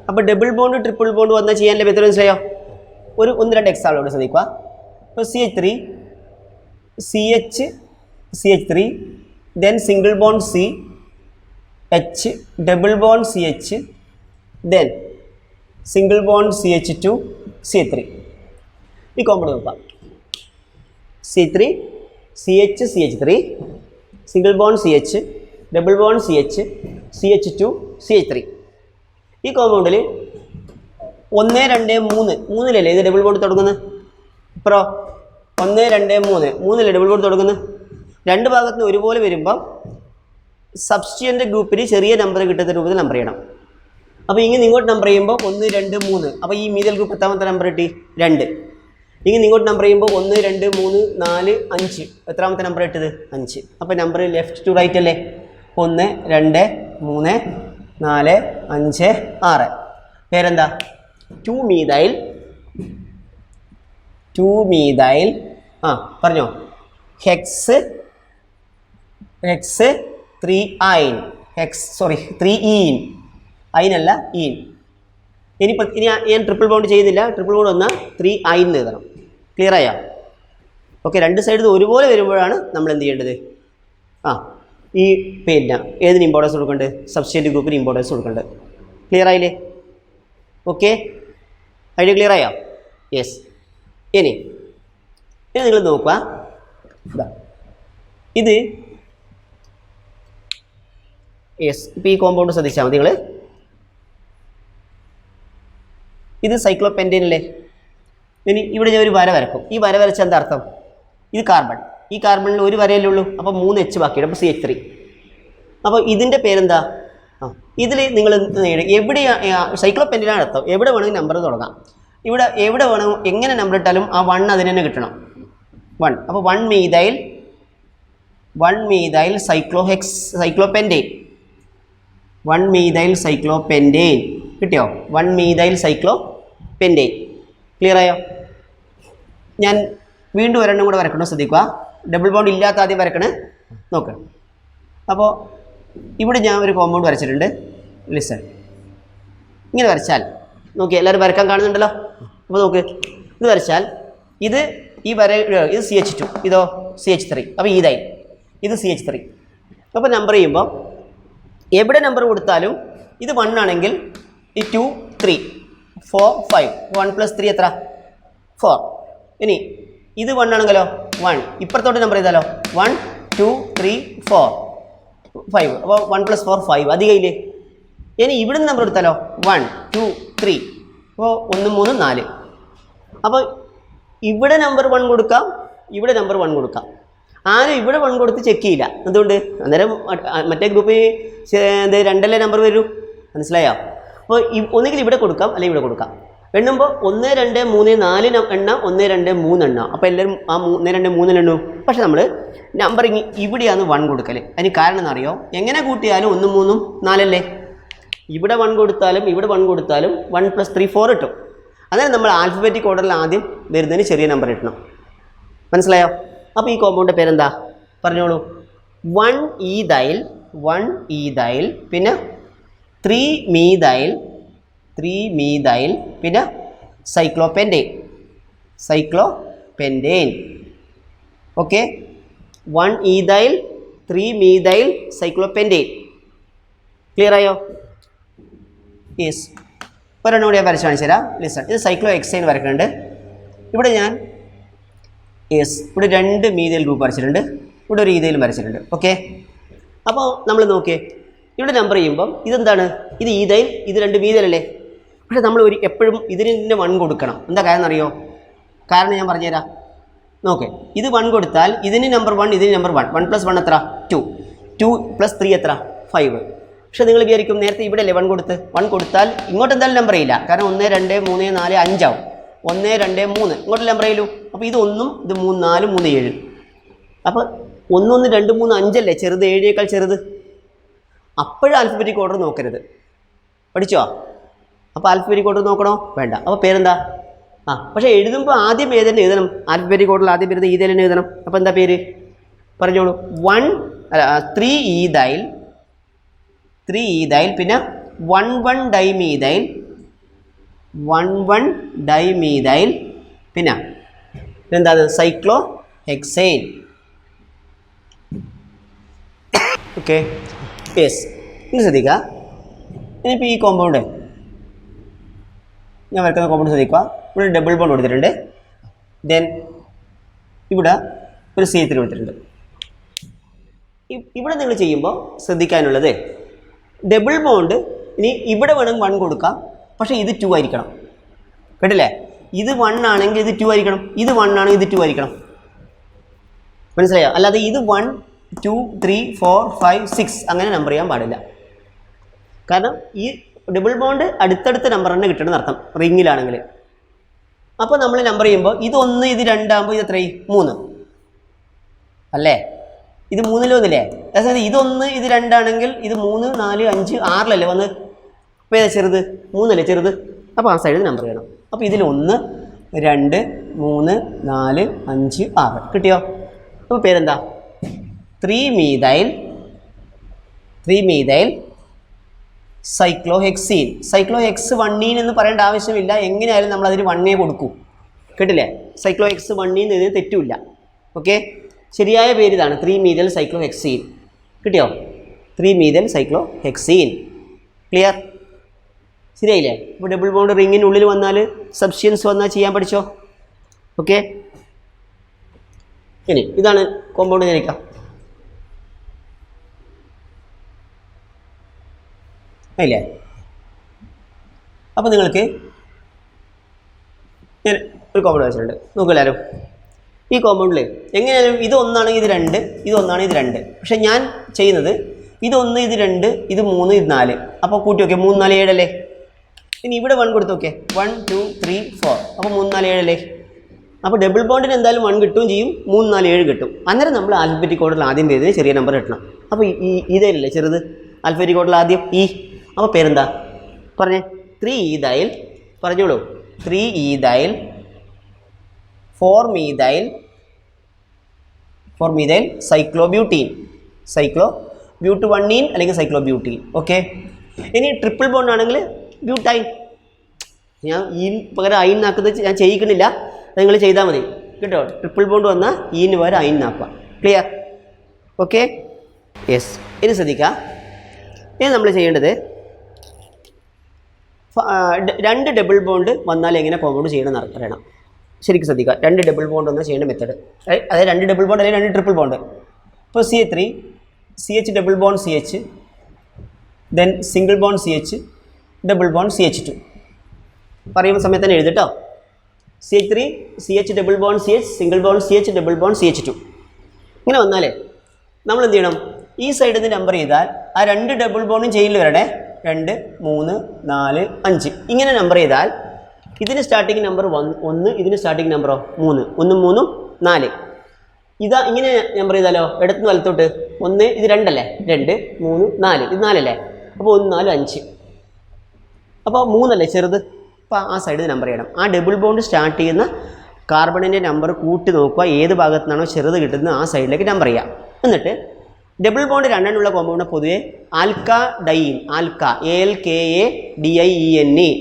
അപ്പോൾ ഡബിൾ ബോണ്ട് ട്രിപ്പിൾ ബോണ്ട് വന്നാൽ ചെയ്യാനുള്ള മെത്തേഡ് മനസ്സിലായോ? ഒരു 1-2 എക്സാമ്പിളോട് ശ്രദ്ധിക്കുക. ഇപ്പോൾ CH3 CH3 then single bond CH double bond CH then single bond CH2 CH3 ഈ കോമ്പൗണ്ട് നോക്കാം. C3 CH CH3 single bond CH double bond CH CH2 CH3 ഈ കോമ്പൗണ്ടിൽ 1 2 3 മൂന്നിലല്ലേ ഇത് ഡബിൾ ബോണ്ട് തുടങ്ങുന്നത്? ഇപ്പോൾ 1 2 3 മൂന്നിലെ ഡബിൾ ബോണ്ട് തുടങ്ങുന്നത്. രണ്ട് ഭാഗത്തുനിന്ന് ഒരുപോലെ വരുമ്പം സബ്സ്റ്റിറ്റ്യൂവൻ്റ് ഗ്രൂപ്പിന് ചെറിയ നമ്പർ കിട്ടുന്ന രൂപത്തിൽ നമ്പർ ചെയ്യണം. അപ്പോൾ ഇങ്ങനെ ഇങ്ങോട്ട് നമ്പർ ചെയ്യുമ്പോൾ 1 2 3 അപ്പോൾ ഈ മീതൽ ഗ്രൂപ്പ് എത്താമത്തെ നമ്പർ കിട്ടി 2. ഇങ്ങനെ ഇങ്ങോട്ട് നമ്പർ ചെയ്യുമ്പോൾ 1 2 3 4 5 എത്രാമത്തെ നമ്പർ ഇട്ടത് 5. അപ്പോൾ നമ്പർ ലെഫ്റ്റ് ടു റൈറ്റ് അല്ലേ? 1 2 3 4 5 6. പേരെന്താ? 2-methyl പറഞ്ഞോ. HECS 3-ine 3-ene അയിനല്ല ഈൻ. ഇനി ഞാൻ ട്രിപ്പിൾ ബോണ്ട് ചെയ്യുന്നില്ല. ട്രിപ്പിൾ ബോണ്ട് വന്നാൽ 3-ine എഴുതണം. ക്ലിയർ ആയോ? ഓക്കെ. രണ്ട് സൈഡിൽ ഒരുപോലെ വരുമ്പോഴാണ് നമ്മൾ എന്ത് ചെയ്യേണ്ടത്? ഈ പിന്നെ ഏതിന് ഇമ്പോർട്ടൻസ് കൊടുക്കേണ്ടത്? സബ്സ്റ്റിറ്റ്യൂവൻ്റ് ഗ്രൂപ്പിന് ഇമ്പോർട്ടൻസ് കൊടുക്കേണ്ടത്. ക്ലിയർ ആയില്ലേ? ഓക്കെ. ഐഡിയ ക്ലിയർ ആയോ? യെസ്. ഇനി നിങ്ങൾ നോക്കുക. ഇത് യെസ്. ഇപ്പോൾ ഈ കോമ്പൗണ്ട് ശ്രദ്ധിച്ചാൽ മതി നിങ്ങൾ. ഇത് സൈക്ലോപെൻറ്റേൻ അല്ലേ? ഇനി ഇവിടെ ഞാൻ ഒരു വര വരക്കും. ഈ വര വരച്ച എന്താ അർത്ഥം? ഇത് കാർബൺ. ഈ കാർബണിൽ ഒരു വരയല്ലേ ഉള്ളൂ. അപ്പോൾ 3 H ബാക്കിയുണ്ട്. അപ്പോൾ CH3. അപ്പോൾ ഇതിൻ്റെ പേരെന്താ? ഇതിൽ നിങ്ങൾ എവിടെ സൈക്ലോപെൻറ്റേനാണ് അർത്ഥം. എവിടെ വേണമെങ്കിൽ നമ്പർ തുടങ്ങാം. ഇവിടെ എവിടെ വേണം എങ്ങനെ നമ്പർ ഇട്ടാലും ആ 1 അതിന് തന്നെ കിട്ടണം. 1. അപ്പോൾ 1-methyl സൈക്ലോപെൻറ്റേൻ 1-methyl സൈക്ലോപെൻറ്റേൻ കിട്ടിയോ? 1-methyl സൈക്ലോപെൻറ്റേൻ. ക്ലിയർ ആയോ? ഞാൻ വീണ്ടും ഒരെണ്ണം കൂടെ വരക്കണം. ശ്രദ്ധിക്കുക. ഡബിൾ ബോണ്ട് ഇല്ലാത്ത ആദ്യം വരക്കണേ. നോക്ക്. അപ്പോൾ ഇവിടെ ഞാൻ ഒരു കോമ്പൗണ്ട് വരച്ചിട്ടുണ്ട്. ലിസൺ. ഇങ്ങനെ വരച്ചാൽ നോക്കി എല്ലാവരും വരക്കാൻ കാണുന്നുണ്ടല്ലോ. അപ്പോൾ നോക്ക്. ഇത് വരച്ചാൽ ഇത് ഈ വര ഇത് CH2 ഇതോ CH3. അപ്പോൾ ഇതായി ഇത് CH3. അപ്പോൾ നമ്പർ ചെയ്യുമ്പോൾ എവിടെ നമ്പർ കൊടുത്താലും ഇത് 1 ആണെങ്കിൽ ഈ 2 3 4 5 1 + 3 എത്ര? 4. ഇനി ഇത് 1 ആണെങ്കിലോ 1. ഇപ്പുറത്തോട്ട് നമ്പർ ചെയ്താലോ 1 2 3 4 5. അപ്പോൾ 1 + 4 5 അധികയില്ലേ? ഇനി ഇവിടുന്ന് നമ്പർ എടുത്താലോ 1 2 3 അപ്പോൾ 1 3 4. അപ്പോൾ ഇവിടെ നമ്പർ 1 കൊടുക്കാം, ഇവിടെ നമ്പർ 1 കൊടുക്കാം. ആരും ഇവിടെ 1 കൊടുത്ത് ചെക്ക് ചെയ്യില്ല. എന്തുകൊണ്ട്? അന്നേരം മറ്റേ ഗ്രൂപ്പിൽ 2 നമ്പർ വരൂ. മനസ്സിലായോ? അപ്പോൾ ഒന്നുകിൽ ഇവിടെ കൊടുക്കാം അല്ലെങ്കിൽ ഇവിടെ കൊടുക്കാം. എണ്ണുമ്പോൾ 1 2 3 4 എണ്ണ 1 2 3 എണ്ണ. അപ്പോൾ എല്ലാവരും ആ 1 2 3 എണ്ണു. പക്ഷെ നമ്മൾ നമ്പറിങ് ഇവിടെയാണ് 1 കൊടുക്കൽ. അതിന് കാരണം എന്നറിയോ? എങ്ങനെ കൂട്ടിയാലും 1 3 4 അല്ലേ? ഇവിടെ 1 കൊടുത്താലും ഇവിടെ 1 കൊടുത്താലും 1 + 3 4 കിട്ടും. അതായത് നമ്മൾ ആൽഫബറ്റിക് ഓർഡറിൽ ആദ്യം വരുന്നതിന് ചെറിയ നമ്പർ ഇട്ടണം. മനസ്സിലായോ? അപ്പോൾ ഈ കോമ്പൗണ്ടിൻ്റെ പേരെന്താ? പറഞ്ഞോളൂ. 1-ethyl പിന്നെ 3-methyl പിന്നെ സൈക്ലോപെൻറ്റേൻ. ഓക്കെ. 1-ethyl 3-methyl സൈക്ലോപെൻറ്റേൻ. ക്ലിയർ ആയോ? യെസ്. ഒരെണ്ണം കൂടി ഞാൻ വരച്ച് കാണിച്ചു തരാം. ലിസൺ. ഇത് സൈക്ലോഹെക്സേൻ വരക്കുന്നുണ്ട്. ഇവിടെ ഞാൻ ഇവിടെ 2 മീഥൈൽ ഗ്രൂപ്പ് വരച്ചിട്ടുണ്ട്. ഇവിടെ ഒരു ഈഥൈലും വരച്ചിട്ടുണ്ട്. ഓക്കെ. അപ്പോൾ നമ്മൾ നോക്കിയേ ഇവിടെ നമ്പർ ചെയ്യുമ്പം ഇതെന്താണ്? ഇത് ഈഥൈൽ, ഇത് 2 മീഥൈൽ അല്ലേ? പക്ഷേ നമ്മൾ എപ്പോഴും ഇതിന് തന്നെ 1 കൊടുക്കണം. എന്താ കാരണം അറിയോ? കാരണം ഞാൻ പറഞ്ഞുതരാം. നോക്കേ, ഇത് 1 കൊടുത്താൽ ഇതിന് നമ്പർ 1, ഇതിന് നമ്പർ 1. 1 + 1 എത്ര? 2. 2 + 3 എത്ര? 5. പക്ഷേ നിങ്ങൾ വിചാരിക്കും നേരത്തെ ഇവിടെ അല്ലേ 1 കൊടുത്ത്. 1 കൊടുത്താൽ ഇങ്ങോട്ട് എന്തായാലും നമ്പർ ചെയ്യില്ല. കാരണം 1 2 3 4 5 ആവും. 1 2 3 ഇങ്ങോട്ട് നമ്പർ ചെയ്യലൂ. അപ്പോൾ ഇത് 1 ഇത് 3 4 3 7. അപ്പോൾ 1 1 2 3 5 അല്ലേ ചെറുത്? 7 ചെറുത്. അപ്പോഴും ആൽഫബറ്റിക് ഓർഡർ നോക്കരുത്. പഠിച്ചോ? അപ്പോൾ ആൽഫബറ്റിക് ഓർഡർ നോക്കണോ? വേണ്ട. അപ്പോൾ പേരെന്താ? പക്ഷേ എഴുതുമ്പോൾ ആദ്യം ഏതെങ്കിലും എഴുതണം. ആൽഫബറ്റിക് ഓർഡറിൽ ആദ്യം വരുന്നത് ഈഥൈൽ തന്നെ എഴുതണം. അപ്പോൾ എന്താ പേര്? പറഞ്ഞോളൂ. 3-ethyl പിന്നെ 1,1-dimethyl 1,1 ഡൈമീഥൈൽ പിന്നെ എന്താണ് സൈക്ലോ ഹെക്സൈൻ. Okay, yes. ഇനി ശ്രദ്ധിക്കുക, ഇനിയിപ്പോൾ ഈ കോമ്പൗണ്ട് ഞാൻ വരക്കുന്ന കോമ്പൗണ്ട് ശ്രദ്ധിക്കുക. ഇവിടെ ഡബിൾ ബോണ്ട് കൊടുത്തിട്ടുണ്ട്. ദെൻ ഇവിടെ ഒരു C3 കൊടുത്തിട്ടുണ്ട്. ഇവിടെ നിങ്ങൾ ചെയ്യുമ്പോൾ ശ്രദ്ധിക്കാനുള്ളത് ഡബിൾ ബോണ്ട് ഇനി ഇവിടെ വേണമെങ്കിൽ 1 കൊടുക്കാം, പക്ഷേ ഇത് 2 ആയിരിക്കണം. കേട്ടില്ലേ? ഇത് 1 ആണെങ്കിൽ ഇത് 2 ആയിരിക്കണം, ഇത് 1 ആണെങ്കിൽ ഇത് 2 ആയിരിക്കണം. മനസ്സിലായോ? അല്ലാതെ ഇത് 1, 2, 3, 4, 5, 6 അങ്ങനെ നമ്പർ ചെയ്യാൻ പാടില്ല. കാരണം ഈ ഡബിൾ ബോണ്ട് അടുത്തടുത്ത നമ്പർ തന്നെ കിട്ടണമെന്ന് അർത്ഥം റിങ്ങിലാണെങ്കിൽ. അപ്പോൾ നമ്മൾ നമ്പർ ചെയ്യുമ്പോൾ ഇത് 1 ഇത് 2 ആകുമ്പോൾ ഇത് എത്രയായി? 3 അല്ലേ? ഇത് 3-ൽ അതായത് ഇത് 1 ഇത് 2 ആണെങ്കിൽ ഇത് 3, 4, 5, 6 വന്ന്. അപ്പോൾ ഏതാ ചെറുത്? 3 ചെറുത്. അപ്പോൾ ആ സൈഡിൽ നമ്പർ ചെയ്യണം. അപ്പോൾ ഇതിൽ 1, 2, 3, 4, 5, 6 കിട്ടിയോ? അപ്പോൾ പേരെന്താ? 3-methyl cyclohexene. സൈക്ലോഹെക്സ്-1 എന്ന് പറയേണ്ട ആവശ്യമില്ല, എങ്ങനെയായാലും നമ്മൾ അതിന് 1 കൊടുക്കൂ. കേട്ടില്ലേ? സൈക്ലോഹെക്സ്-1 ഇതിന് തെറ്റുമില്ല. ഓക്കെ, ശരിയായ പേര് ഇതാണ്, 3-methyl സൈക്ലോഹെക്സീൻ. കിട്ടിയോ? 3-methyl cyclohexene. ക്ലിയർ? ശരിയായില്ലേ? ഇപ്പോൾ ഡബിൾ ബോണ്ട് റിങ്ങിനുള്ളിൽ വന്നാൽ സബ്സ്റ്റൻസ് വന്നാൽ ചെയ്യാൻ പഠിച്ചോ. ഓക്കെ, ഇനി ഇതാണ് കോമ്പൗണ്ട് ജനിക്കാം. അല്ലേ? അപ്പോൾ നിങ്ങൾക്ക് ഞാൻ ഒരു കോമ്പൗണ്ട് വെച്ചിട്ടുണ്ട്, നോക്കില്ലാരും. ഈ കോമ്പൗണ്ടിൽ എങ്ങനെയാലും ഇത് 1 ആണെങ്കിൽ ഇത് 2, ഇത് 1 ആണെങ്കിൽ ഇത് 2. പക്ഷെ ഞാൻ ചെയ്യുന്നത് ഇത് 1, ഇത് 2, ഇത് 3, ഇത് 4. അപ്പോൾ കൂട്ടി നോക്കിയാൽ 3, 4, 7 അല്ലേ? ഇനി ഇവിടെ 1 കൊടുത്ത് നോക്കിയേ, 1, 2, 3, 4. അപ്പോൾ 3, 4, 7 അല്ലേ? അപ്പോൾ ഡബിൾ ബോണ്ടിന് എന്തായാലും 1 കിട്ടുകയും ചെയ്യും, 3, 4, 7 കിട്ടും. അന്നേരം നമ്മൾ ആൽഫബറ്റിക് ഓർഡറിൽ ആദ്യം പേരിന് ചെറിയ നമ്പർ കിട്ടണം. അപ്പോൾ ഈ ഇതല്ലേ ചെറുത്? ആൽഫബറ്റിക് ഓർഡറിൽ ആദ്യം ഇ. അപ്പോൾ പേരെന്താ പറഞ്ഞേ? 3-ethyl. പറഞ്ഞോളൂ. 3-ethyl 4-methyl സൈക്ലോബ്യൂട്ടീൻ. സൈക്ലോബ്യൂട്ട്-1 അല്ലെങ്കിൽ സൈക്ലോബ്യൂട്ടീൻ. ഓക്കെ, ഇനി ട്രിപ്പിൾ ബോണ്ട് ആണെങ്കിൽ ബ്യൂട്ടൈൻ. ഞാൻ ഈ പകരം അയിനാക്കുന്നത് ഞാൻ ചെയ്യിക്കുന്നില്ല, നിങ്ങൾ ചെയ്താൽ മതി കേട്ടോ. ട്രിപ്പിൾ ബോണ്ട് വന്നാൽ ഈന് പകരം അയിനാക്കുക. ക്ലിയർ? Okay, yes. ഇനി ശ്രദ്ധിക്കുക, ഇനി നമ്മൾ ചെയ്യേണ്ടത് 2 ഡബിൾ ബോണ്ട് വന്നാൽ എങ്ങനെ കോമ്പൗണ്ട് ചെയ്യണമെന്ന് അറിയണം. ശരിക്കും ശ്രദ്ധിക്കുക, 2 ഡബിൾ ബോണ്ട് വന്നാൽ ചെയ്യേണ്ട മെത്തേഡ്. അതായത് 2 ഡബിൾ ബോണ്ട് അല്ലെങ്കിൽ 2 ട്രിപ്പിൾ ബോണ്ട്. ഇപ്പോൾ CH3 CH double bond CH, then single bond CH double bond CH2. പറയുമ്പോൾ സമയത്ത് തന്നെ എഴുതിട്ടോ. CH3 CH double bond CH single bond CH double bond CH2. ഇങ്ങനെ വന്നാൽ നമ്മൾ എന്ത് ചെയ്യണം? ഈ സൈഡിൽ നിന്ന് നമ്പർ ചെയ്താൽ ആ 2 ഡബിൾ ബോണ്ടും ചെയിനിൽ വരണേ. 2, 3, 4, 5 ഇങ്ങനെ നമ്പർ ചെയ്താൽ ഇതിന് സ്റ്റാർട്ടിങ് നമ്പർ 1, ഇതിന് സ്റ്റാർട്ടിങ് നമ്പറോ 3, 1, 3, 4. ഇതാ ഇങ്ങനെ നമ്പർ ചെയ്താലോ ഇടത്തുനിന്ന് വലത്തോട്ട് 1, ഇത് 2 അല്ലേ? 2, 3, 4, ഇത് 4 അല്ലേ? അപ്പോൾ 1, 4, 5. അപ്പോൾ 3 അല്ലേ ചെറുത്? അപ്പോൾ ആ സൈഡിൽ നമ്പർ ചെയ്യണം. ആ ഡബിൾ ബോണ്ട് സ്റ്റാർട്ട് ചെയ്യുന്ന കാർബണിൻ്റെ നമ്പർ കൂട്ടി നോക്കുക, ഏത് ഭാഗത്തു നിന്നാണോ ചെറുത് കിട്ടുന്നത് ആ സൈഡിലേക്ക് നമ്പർ ചെയ്യാം. എന്നിട്ട് ഡബിൾ ബോണ്ട് 2 കോമ്പൗണ്ട് പൊതുവെ ആൽക്കാഡൈൻ, ALKADIENE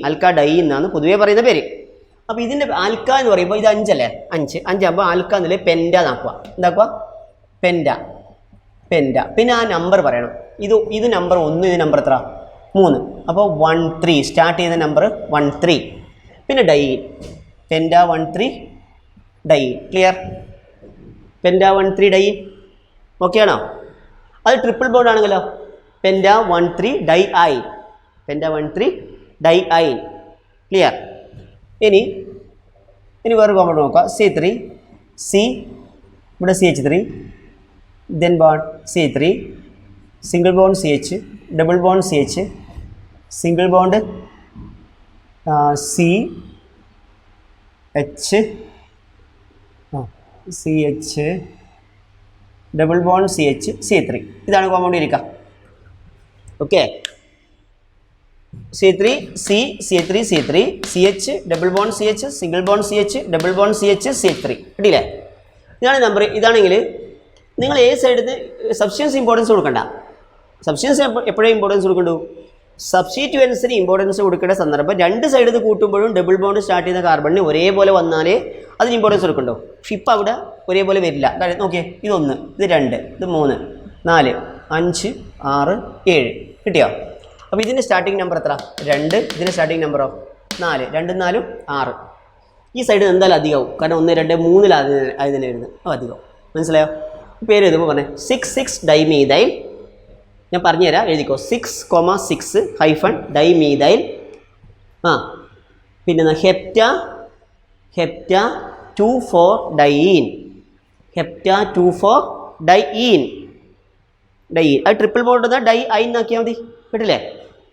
ആൽക്കാഡൈൻ എന്നാണ് പൊതുവേ പറയുന്ന പേര്. അപ്പോൾ ഇതിൻ്റെ ആൽക്ക എന്ന് പറയുമ്പോൾ ഇത് 5 അല്ലേ? 5 ആകുമ്പോൾ ആൽക്ക എന്നല്ലേ പെൻഡ എന്നാക്കുക. എന്താക്കുക? പെൻഡ. പിന്നെ ആ നമ്പർ പറയണം. ഇത് നമ്പർ 1, ഇത് നമ്പർ എത്ര? 3. അപ്പോൾ 1, 3 സ്റ്റാർട്ട് ചെയ്യുന്ന നമ്പർ 1, 3. പിന്നെ diene, penta 1, 3 diene. Clear? Penta 1, 3 diene. Okay ആണോ? അത് ട്രിപ്പിൾ ബോണ്ട് ആണെങ്കിലോ penta 1, 3 diyne. Penta 1, 3 diyne. Clear? ഇനി വേറെ കോമ്പൗണ്ട് നോക്കാം. C3 C, ഇവിടെ CH3, then bond C3 single bond CH double bond CH single bond CH double bond CH C3. ഇതാണ് compound ഇരിക്കുക. Okay, C3 C CH3 C3 CH double bond CH single bond CH double bond CH CH3. കിട്ടിയില്ലേ? ഇതാണ് number. ഇതാണെങ്കിൽ നിങ്ങൾ ഏത് സൈഡിൽ substance importance കൊടുക്കണ്ട. Substance എപ്പോഴേ ഇമ്പോർട്ടൻസ് കൊടുക്കണ്ടു? സബ്സ്റ്റിറ്റ്യുവൻസിന് ഇമ്പോർട്ടൻസ് കൊടുക്കേണ്ട സന്ദർഭം രണ്ട് സൈഡിൽ നിന്ന് കൂട്ടുമ്പോഴും ഡബിൾ ബോണ്ട് സ്റ്റാർട്ട് ചെയ്യുന്ന കാർബണിന് ഒരേപോലെ വന്നാലേ അതിന് ഇമ്പോർട്ടൻസ് കൊടുക്കണ്ടോ. പക്ഷെ ഇപ്പോൾ അവിടെ ഒരേപോലെ വരില്ല. നോക്കിയേ, ഇത് 1, ഇത് 2, ഇത് 3, 4, 5, 6, 7 കിട്ടിയോ? അപ്പോൾ ഇതിൻ്റെ സ്റ്റാർട്ടിങ് നമ്പർ എത്ര? 2. ഇതിൻ്റെ സ്റ്റാർട്ടിങ് നമ്പറോ 4. 2, 4, 6. ഈ സൈഡിൽ എന്തായാലും അധികമാവും, കാരണം 1, 2, 3 ആയി തന്നെ വരുന്നത്. അപ്പോൾ അധികമാവും. മനസ്സിലായോ? പേര് എഴുതുമ്പോൾ പറഞ്ഞേ 6,6 ഡൈമീഥൈൽ. ഞാൻ പറഞ്ഞുതരാം, എഴുതിക്കോ. 6,6 ഹൈഫൺ ഡൈമീഥൈൽ. പിന്നെ ഹെപ്റ്റ 2,4 ഡൈൻ. Hepta 2,4 dine. അത് ട്രിപ്പിൾ ബോണ്ട് എന്നാൽ ഡൈ ഐ എന്നാക്കിയാൽ മതി. കേട്ടില്ലേ?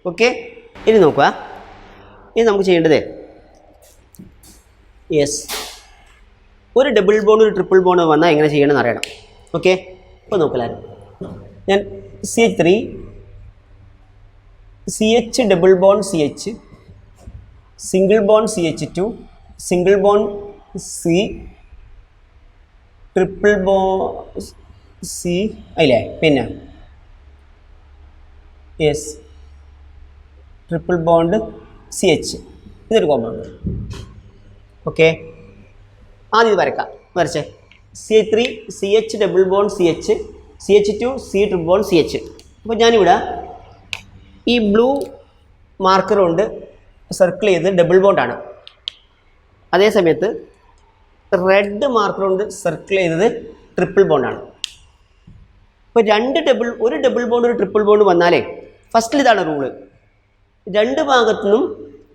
ഓക്കെ. ഇനി നോക്കുക, ഇനി നമുക്ക് ചെയ്യേണ്ടത് ഒരു ഡബിൾ ബോണ്ട് ഒരു ട്രിപ്പിൾ ബോണ്ട് വന്നാൽ എങ്ങനെ ചെയ്യണമെന്ന് അറിയണം. ഓക്കെ, അപ്പോൾ നോക്കലാരും ഞാൻ CH3 CH double bond CH single bond CH2 single bond C triple bond C അല്ലേ, പിന്നെ ട്രിപ്പിൾ ബോണ്ട് CH. ഇതൊരു കോമ്പൗണ്ട്. ഓക്കെ, ആദ്യം ഇത് വരക്കാം. വരച്ചേ. CH3 CH double bond CH CH2 C triple bond CH. അപ്പോൾ ഞാനിവിടെ ഈ ബ്ലൂ മാർക്കർ കൊണ്ട് സർക്കിൾ ചെയ്ത് ഡബിൾ ബോണ്ടാണ്. അതേ സമയത്ത് റെഡ് മാർക്കർ കൊണ്ട് സർക്കിൾ ചെയ്തത് ട്രിപ്പിൾ ബോണ്ടാണ്. ഇപ്പോൾ ഒരു ഡബിൾ ബോണ്ട് ഒരു ട്രിപ്പിൾ ബോണ്ട് വന്നാലേ ഫസ്റ്റിൽ ഇതാണ് റൂള്. രണ്ട് ഭാഗത്തു നിന്നും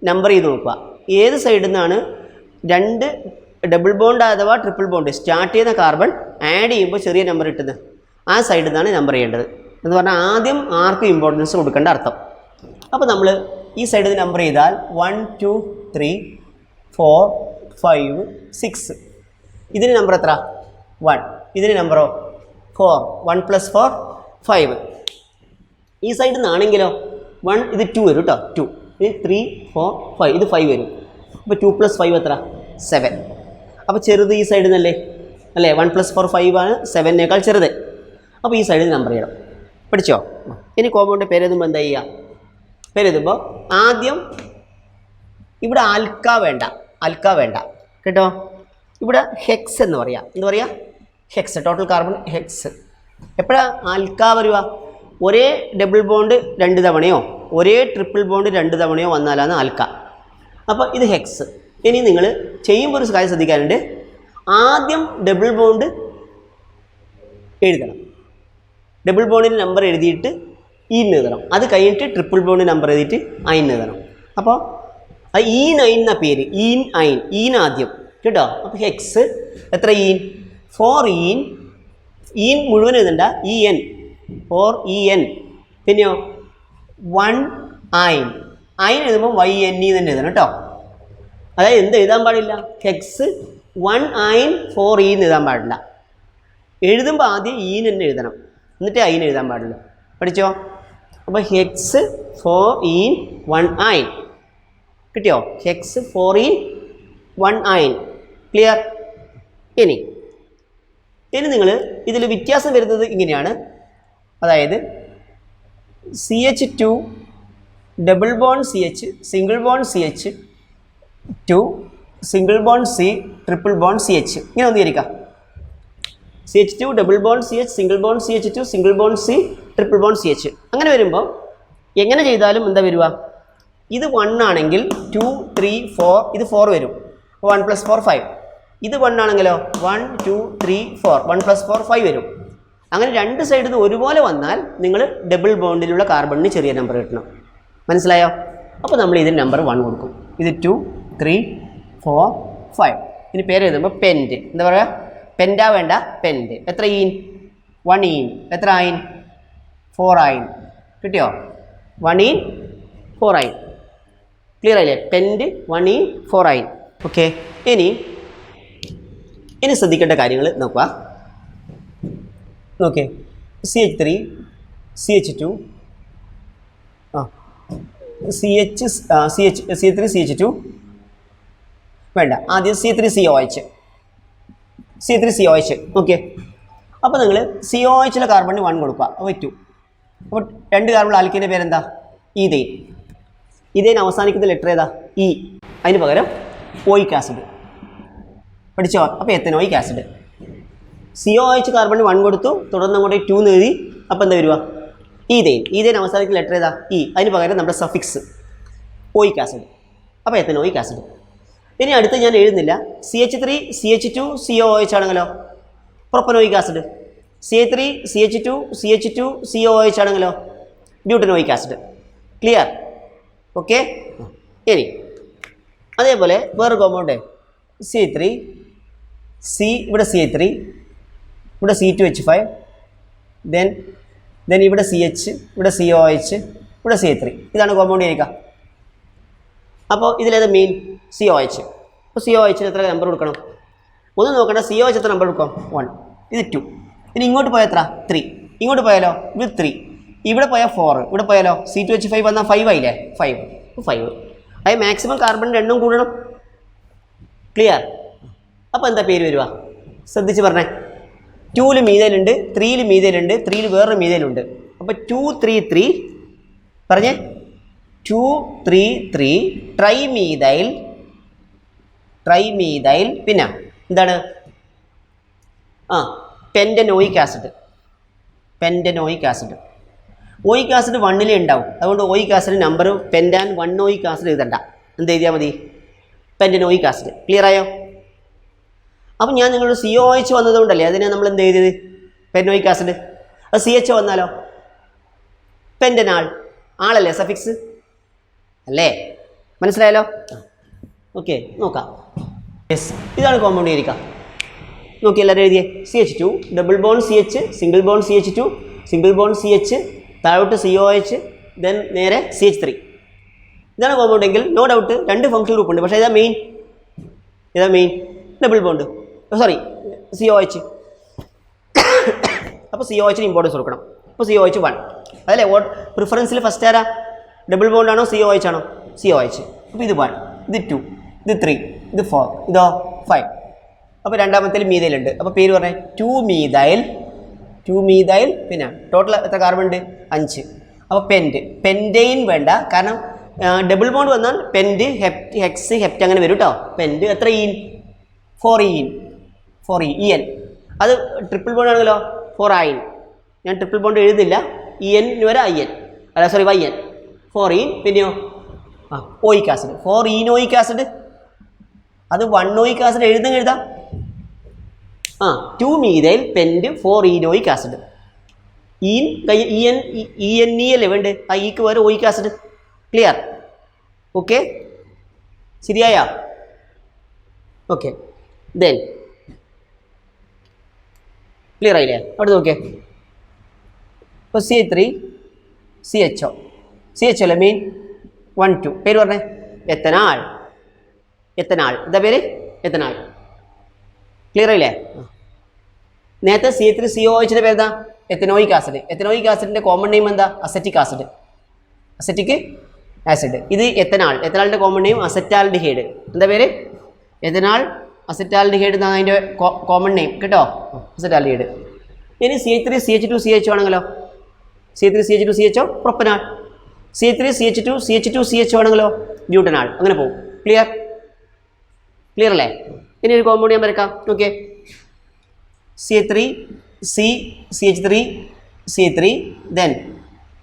നമ്പർ ചെയ്ത് നോക്കുക. ഏത് സൈഡിൽ നിന്നാണ് രണ്ട് ഡബിൾ ബോണ്ട് അഥവാ ട്രിപ്പിൾ ബോണ്ട് സ്റ്റാർട്ട് ചെയ്യുന്ന കാർബൺ ആഡ് ചെയ്യുമ്പോൾ ചെറിയ നമ്പർ കിട്ടുന്നത്, ആ സൈഡിൽ നിന്നാണ് നമ്പർ ചെയ്യേണ്ടത്. എന്ന് പറഞ്ഞാൽ ആദ്യം ആർക്കും ഇമ്പോർട്ടൻസ് കൊടുക്കേണ്ട അർത്ഥം. അപ്പോൾ നമ്മൾ ഈ സൈഡിൽ നിന്ന് നമ്പർ ചെയ്താൽ 1, 2, 3, 4, 5, 6. ഇതിന് നമ്പർ എത്ര? 1. ഇതിന് നമ്പറോ 4. 1 + 4 5. ഈ സൈഡിൽ നിന്നാണെങ്കിലോ 1, ഇത് 2 വരും കേട്ടോ. 2, ഇത് 3, 4, 5, ഇത് 5 വരും. അപ്പോൾ 2 + 5 എത്ര? 7. അപ്പോൾ ചെറുത് ഈ സൈഡിൽ നിന്നല്ലേ അല്ലേ? 1 + 4 5 ആണ്, 7നേക്കാൾ ചെറുത്. അപ്പോൾ ഈ സൈഡിൽ നമ്പർ ചെയ്യണം. പഠിച്ചോ? ഇനി കോമ്പൗണ്ട് പേരെഴുതുമ്പോൾ എന്താ ചെയ്യുക? പേരെഴുതുമ്പോൾ ആദ്യം ഇവിടെ ആൽക്ക വേണ്ട കേട്ടോ. ഇവിടെ ഹെക്സ് എന്ന് പറയാം. എന്താ പറയുക? HECS, total carbon HECS. എപ്പോഴാണ് ആൽക്ക വരിക? ഒരേ ഡബിൾ ബോണ്ട് 2 തവണയോ ഒരേ ട്രിപ്പിൾ ബോണ്ട് 2 തവണയോ വന്നാലാണ് ആൽക്ക. അപ്പോൾ ഇത് ഹെക്സ്. ഇനി നിങ്ങൾ ചെയ്യുമ്പോൾ ഒരു കാര്യം ശ്രദ്ധിക്കാനുണ്ട്. ആദ്യം ഡബിൾ ബോണ്ട് എഴുതണം. ഡബിൾ ബോണ്ടിൻ്റെ നമ്പർ എഴുതിയിട്ട് ഈന്ന് എഴുതണം. അത് കഴിഞ്ഞിട്ട് ട്രിപ്പിൾ ബോണ്ട് നമ്പർ എഴുതിയിട്ട് ഐന്ന് എഴുതണം. അപ്പോൾ ഈൻ ഐൻ എന്ന പേര്, ഈൻ ആദ്യം കേട്ടോ. അപ്പോൾ ഹെക്സ് എത്ര? 4 ഈൻ മുഴുവൻ എഴുതണ്ട, EN 4 EN. പിന്നെയോ 1 ഐൻ എഴുതുമ്പോൾ YNE തന്നെ എഴുതണം കേട്ടോ. അതായത് എന്ത് എഴുതാൻ പാടില്ല? ഹെക്സ് 1 ഐൻ 4 എന്ന് എഴുതാൻ പാടില്ല. എഴുതുമ്പോൾ ആദ്യം ഈൻ തന്നെ എഴുതണം, എന്നിട്ട് ഐൻ എഴുതാൻ പാടില്ല. പഠിച്ചോ? അപ്പോൾ ഹെക്സ് 4 ഈൻ 1 ഐൻ കിട്ടിയോ? ഹെക്സ് 4 ഈൻ 1 ഐൻ. ക്ലിയർ? ഇനി നിങ്ങൾ ഇതിൽ വ്യത്യാസം വരുന്നത് ഇങ്ങനെയാണ്. അതായത് CH2 double bond CH single bond CH2 single bond C triple bond CH. ഇങ്ങനെ ഒന്ന് ഇരിക്കാം. CH2 double bond CH single bond CH2 single bond C triple bond CH. അങ്ങനെ വരുമ്പോൾ എങ്ങനെ ചെയ്താലും എന്താ വരിക? ഇത് 1 ആണെങ്കിൽ 2, 3, 4, ഇത് 4 വരും. 1 + 4 5. ഇത് 1 ആണെങ്കിലോ 1, 2, 3, 4, 1 + 4 5 വരും. അങ്ങനെ രണ്ട് സൈഡിൽ നിന്ന് ഒരുപോലെ വന്നാൽ നിങ്ങൾ ഡബിൾ ബോണ്ടിലുള്ള കാർബണിന് ചെറിയ നമ്പർ കിട്ടണം. മനസ്സിലായോ? അപ്പോൾ നമ്മൾ ഇതിന് നമ്പർ 1 കൊടുക്കും. ഇത് 2, 3, 4, 5. ഇനി പേര് എഴുതുമ്പോൾ പെൻറ്റ്. എന്താ പറയുക? പെൻറ്റാ വേണ്ട, പെൻറ്റ്. എത്ര ഈൻ? 1 ഈൻ. എത്ര ഐൻ? 4 ഐൻ. കിട്ടിയോ? 1 ഈൻ 4 ഐൻ. ക്ലിയർ ആയില്ലേ? പെൻറ്റ് 1 ഈൻ 4 ഐൻ. ഓക്കെ. ഇനി ശ്രദ്ധിക്കേണ്ട കാര്യങ്ങൾ നോക്കുക. Okay. CH3 CH2 CH3 CH2 വേണ്ട, ആദ്യം C3 COH. ഓക്കെ. അപ്പോൾ നിങ്ങൾ COHലെ കാർബണിന് 1 കൊടുക്കുക. അപ്പോൾ 2. അപ്പോൾ 2 കാർബൺ ആൽക്കീൻ്റെ പേരെന്താ? ഈതെയിൻ. ഈതെയിൻ അവസാനിക്കുന്ന ലെറ്റർ ഏതാ? ഇ. അതിന് പകരം ഓയിക് ആസിഡ്. പഠിച്ചോ? അപ്പോൾ എത്തനോയിക് ആസിഡ്. COOH കാർബണിന് 1 കൊടുത്തു, തുടർന്ന് അങ്ങോട്ട് 2 എന്ന് എഴുതി. അപ്പോൾ എന്താ വരിക? ഈതെയിൻ. ഈതെയിൻ അവസാനിക്കുന്ന ലെറ്റർ ഏതാ? ഇ. അതിന് പകരം നമ്മുടെ സഫിക്സ് ഓയിക് ആസിഡ്. അപ്പോൾ എത്തനോയിക് ആസിഡ്. ഇനി അടുത്ത് ഞാൻ എഴുതുന്നില്ല. CH3 CH2 COOH ആണെങ്കിലോ propanoic acid. CH3 CH2 CH2 COOH ആണെങ്കിലോ ബ്യൂട്ടനോയിക് ആസിഡ്. ക്ലിയർ? ഓക്കെ. ഇനി അതേപോലെ വേറെ കോമ്പൗണ്ട് CH3 ഇവിടെ CH3 ഇവിടെ C2H5 ദെൻ ഇവിടെ CH ഇവിടെ COOH ഇവിടെ CH3. ഇതാണ് കോമ്പൗണ്ട് ഇരിക്കുക. അപ്പോൾ ഇതിലേത് മെയിൻ? COOH. അപ്പോൾ COOHന് എത്ര നമ്പർ കൊടുക്കണം? ഒന്ന് നോക്കണ്ട. COOH എത്ര നമ്പർ കൊടുക്കാം? 1. ഇത് 2. ഇനി ഇങ്ങോട്ട് പോയാൽ എത്ര? 3. ഇങ്ങോട്ട് പോയാലോ? ഇത് 3. ഇവിടെ പോയാൽ 4. ഇവിടെ പോയാലോ? C2H5 വന്നാൽ 5 ആയില്ലേ? 5. അത് മാക്സിമം കാർബൺ രണ്ടും കൂടണം. ക്ലിയർ? അപ്പോൾ എന്താ പേര് വരിക? ശ്രദ്ധിച്ച് പറഞ്ഞേ. 2ൽ മീതയിലുണ്ട്, 3ൽ മീതയിലുണ്ട്, 3ൽ വേറൊരു മീതയിലുണ്ട്. അപ്പോൾ 2 3 3 പറഞ്ഞേ. 2 3 3 ട്രൈമീതൈൽ പിന്നെ എന്താണ്? പെൻറ്റനോയിക് ആസിഡ്. ഓയിക് ആസിഡ് 1ൽ ഉണ്ടാവും. അതുകൊണ്ട് oic acid number pentane 1 oic acid എഴുതണ്ട. എന്ത് എഴുതിയാൽ മതി? പെൻറ്റനോയിക് ആസിഡ്. ക്ലിയർ ആയോ? അപ്പം ഞാൻ നിങ്ങളൊരു COOH വന്നതുകൊണ്ടല്ലേ അതിനെ നമ്മൾ എന്ത് ചെയ്തത്? പെൻറ്റനോയിക് ആസിഡ്. അത് CH വന്നാലോ? പെൻറ്റനാൽ. ആളല്ലേ സഫിക്സ് അല്ലേ? മനസ്സിലായല്ലോ? ഓക്കെ, നോക്കാം. യെസ്, ഇതാണ് കോമ്പൗണ്ട് ഇരിക്കുക. നോക്കി എല്ലാവരും എഴുതിയേ. CH2 double bond CH, single bond CH2, single bond CH, താഴോട്ട് COOH, ദെൻ നേരെ CH3. ഇതാണ് കോമ്പൗണ്ട് എങ്കിൽ നോ ഡൗട്ട് 2 ഫങ്ഷണൽ ഗ്രൂപ്പ് ഉണ്ട്. പക്ഷേ ഇതാ main double bond. Sorry, COOH. അപ്പോൾ COOHന് ഇമ്പോർട്ടൻസ് കൊടുക്കണം. അപ്പോൾ COOH 1 അതല്ലേ? പ്രിഫറൻസിൽ ഫസ്റ്റ് ആരാ? ഡബിൾ ബോണ്ട് ആണോ COOH ആണോ? COOH. അപ്പോൾ ഇത് 1, ഇത് 2, ഇത് 3, ഇത് 4, ഇതോ 5. അപ്പോൾ രണ്ടാമത്തേൽ മീതയിലുണ്ട്. അപ്പോൾ പേര് പറഞ്ഞേ 2 മീതൈൽ. പിന്നെ ടോട്ടൽ എത്ര കാർബൺ ഉണ്ട്? 5. അപ്പോൾ പെൻറ്റെയിൻ വേണ്ട, കാരണം ഡബിൾ ബോണ്ട് വന്നാൽ പെൻറ്റ് ഹെക്സ് ഹെപ്റ്റ് അങ്ങനെ വരും കേട്ടോ. പെൻറ്റ് എത്ര? 4 EN. അത് ട്രിപ്പിൾ ബോണ്ട് ആണെങ്കിലോ 4 IN. ഞാൻ ട്രിപ്പിൾ ബോണ്ട് എഴുതുന്നില്ല. EN വരെ IN അല്ല, സോറി YN. 4 EN. പിന്നെയോ ഓയിക് ആസിഡ് 4 ഈനോയിക് ആസിഡ്. അത് 1 ഓയിക് ആസിഡ് എഴുതാം. 2 മീതൈൽ പെൻറ്റ് 4 ഈനോയിക് ആസിഡ്. ENE അല്ലേ വേണ്ട? ആ ഈക്ക് വരെ ഓയിക് ആസിഡ്. ക്ലിയർ? ഓക്കെ, ശരിയായ? ഓക്കെ, ദെൻ ക്ലിയർ ആയില്ലേ? അവിടെ നോക്കിയേ. ഇപ്പോൾ CH3 CH അല്ലേ മെയിൻ? 1 2. പേര് പറഞ്ഞേ. എത്തനാൽ. എന്താ പേര്? എത്തനാൽ. ക്ലിയർ ആയില്ലേ? നേരത്തെ C3 COOHന്റെ പേര് എന്താ? Ethanoic acid. എത്തനോയിക് ആസിഡിൻ്റെ കോമൺ നെയിം എന്താ? Acetic acid. ഇത് എത്തനാളിൻ്റെ കോമൺ നെയിം അസറ്റാൽഡിഹൈഡ്. എന്താ പേര്? എത്തനാൽ അസറ്റാൽഡിഹൈഡ് എന്നാണ് അതിൻ്റെ കോമൺ നെയിം കേട്ടോ. അസറ്റാൽഡിഹൈഡ്. ഇനി CH3 CH2 CH ആണെങ്കിലോ? CH3 CH2 CHO പ്രൊപ്പനാൽ. CH3 CH2 CH ആണെങ്കിലോ? ബ്യൂട്ടനാൽ. അങ്ങനെ പോകും. ക്ലിയർ അല്ലേ? ഇനി ഒരു കോമ്പൗണ്ട് ഞാൻ വരക്കാം. Okay, CH3 CH3 then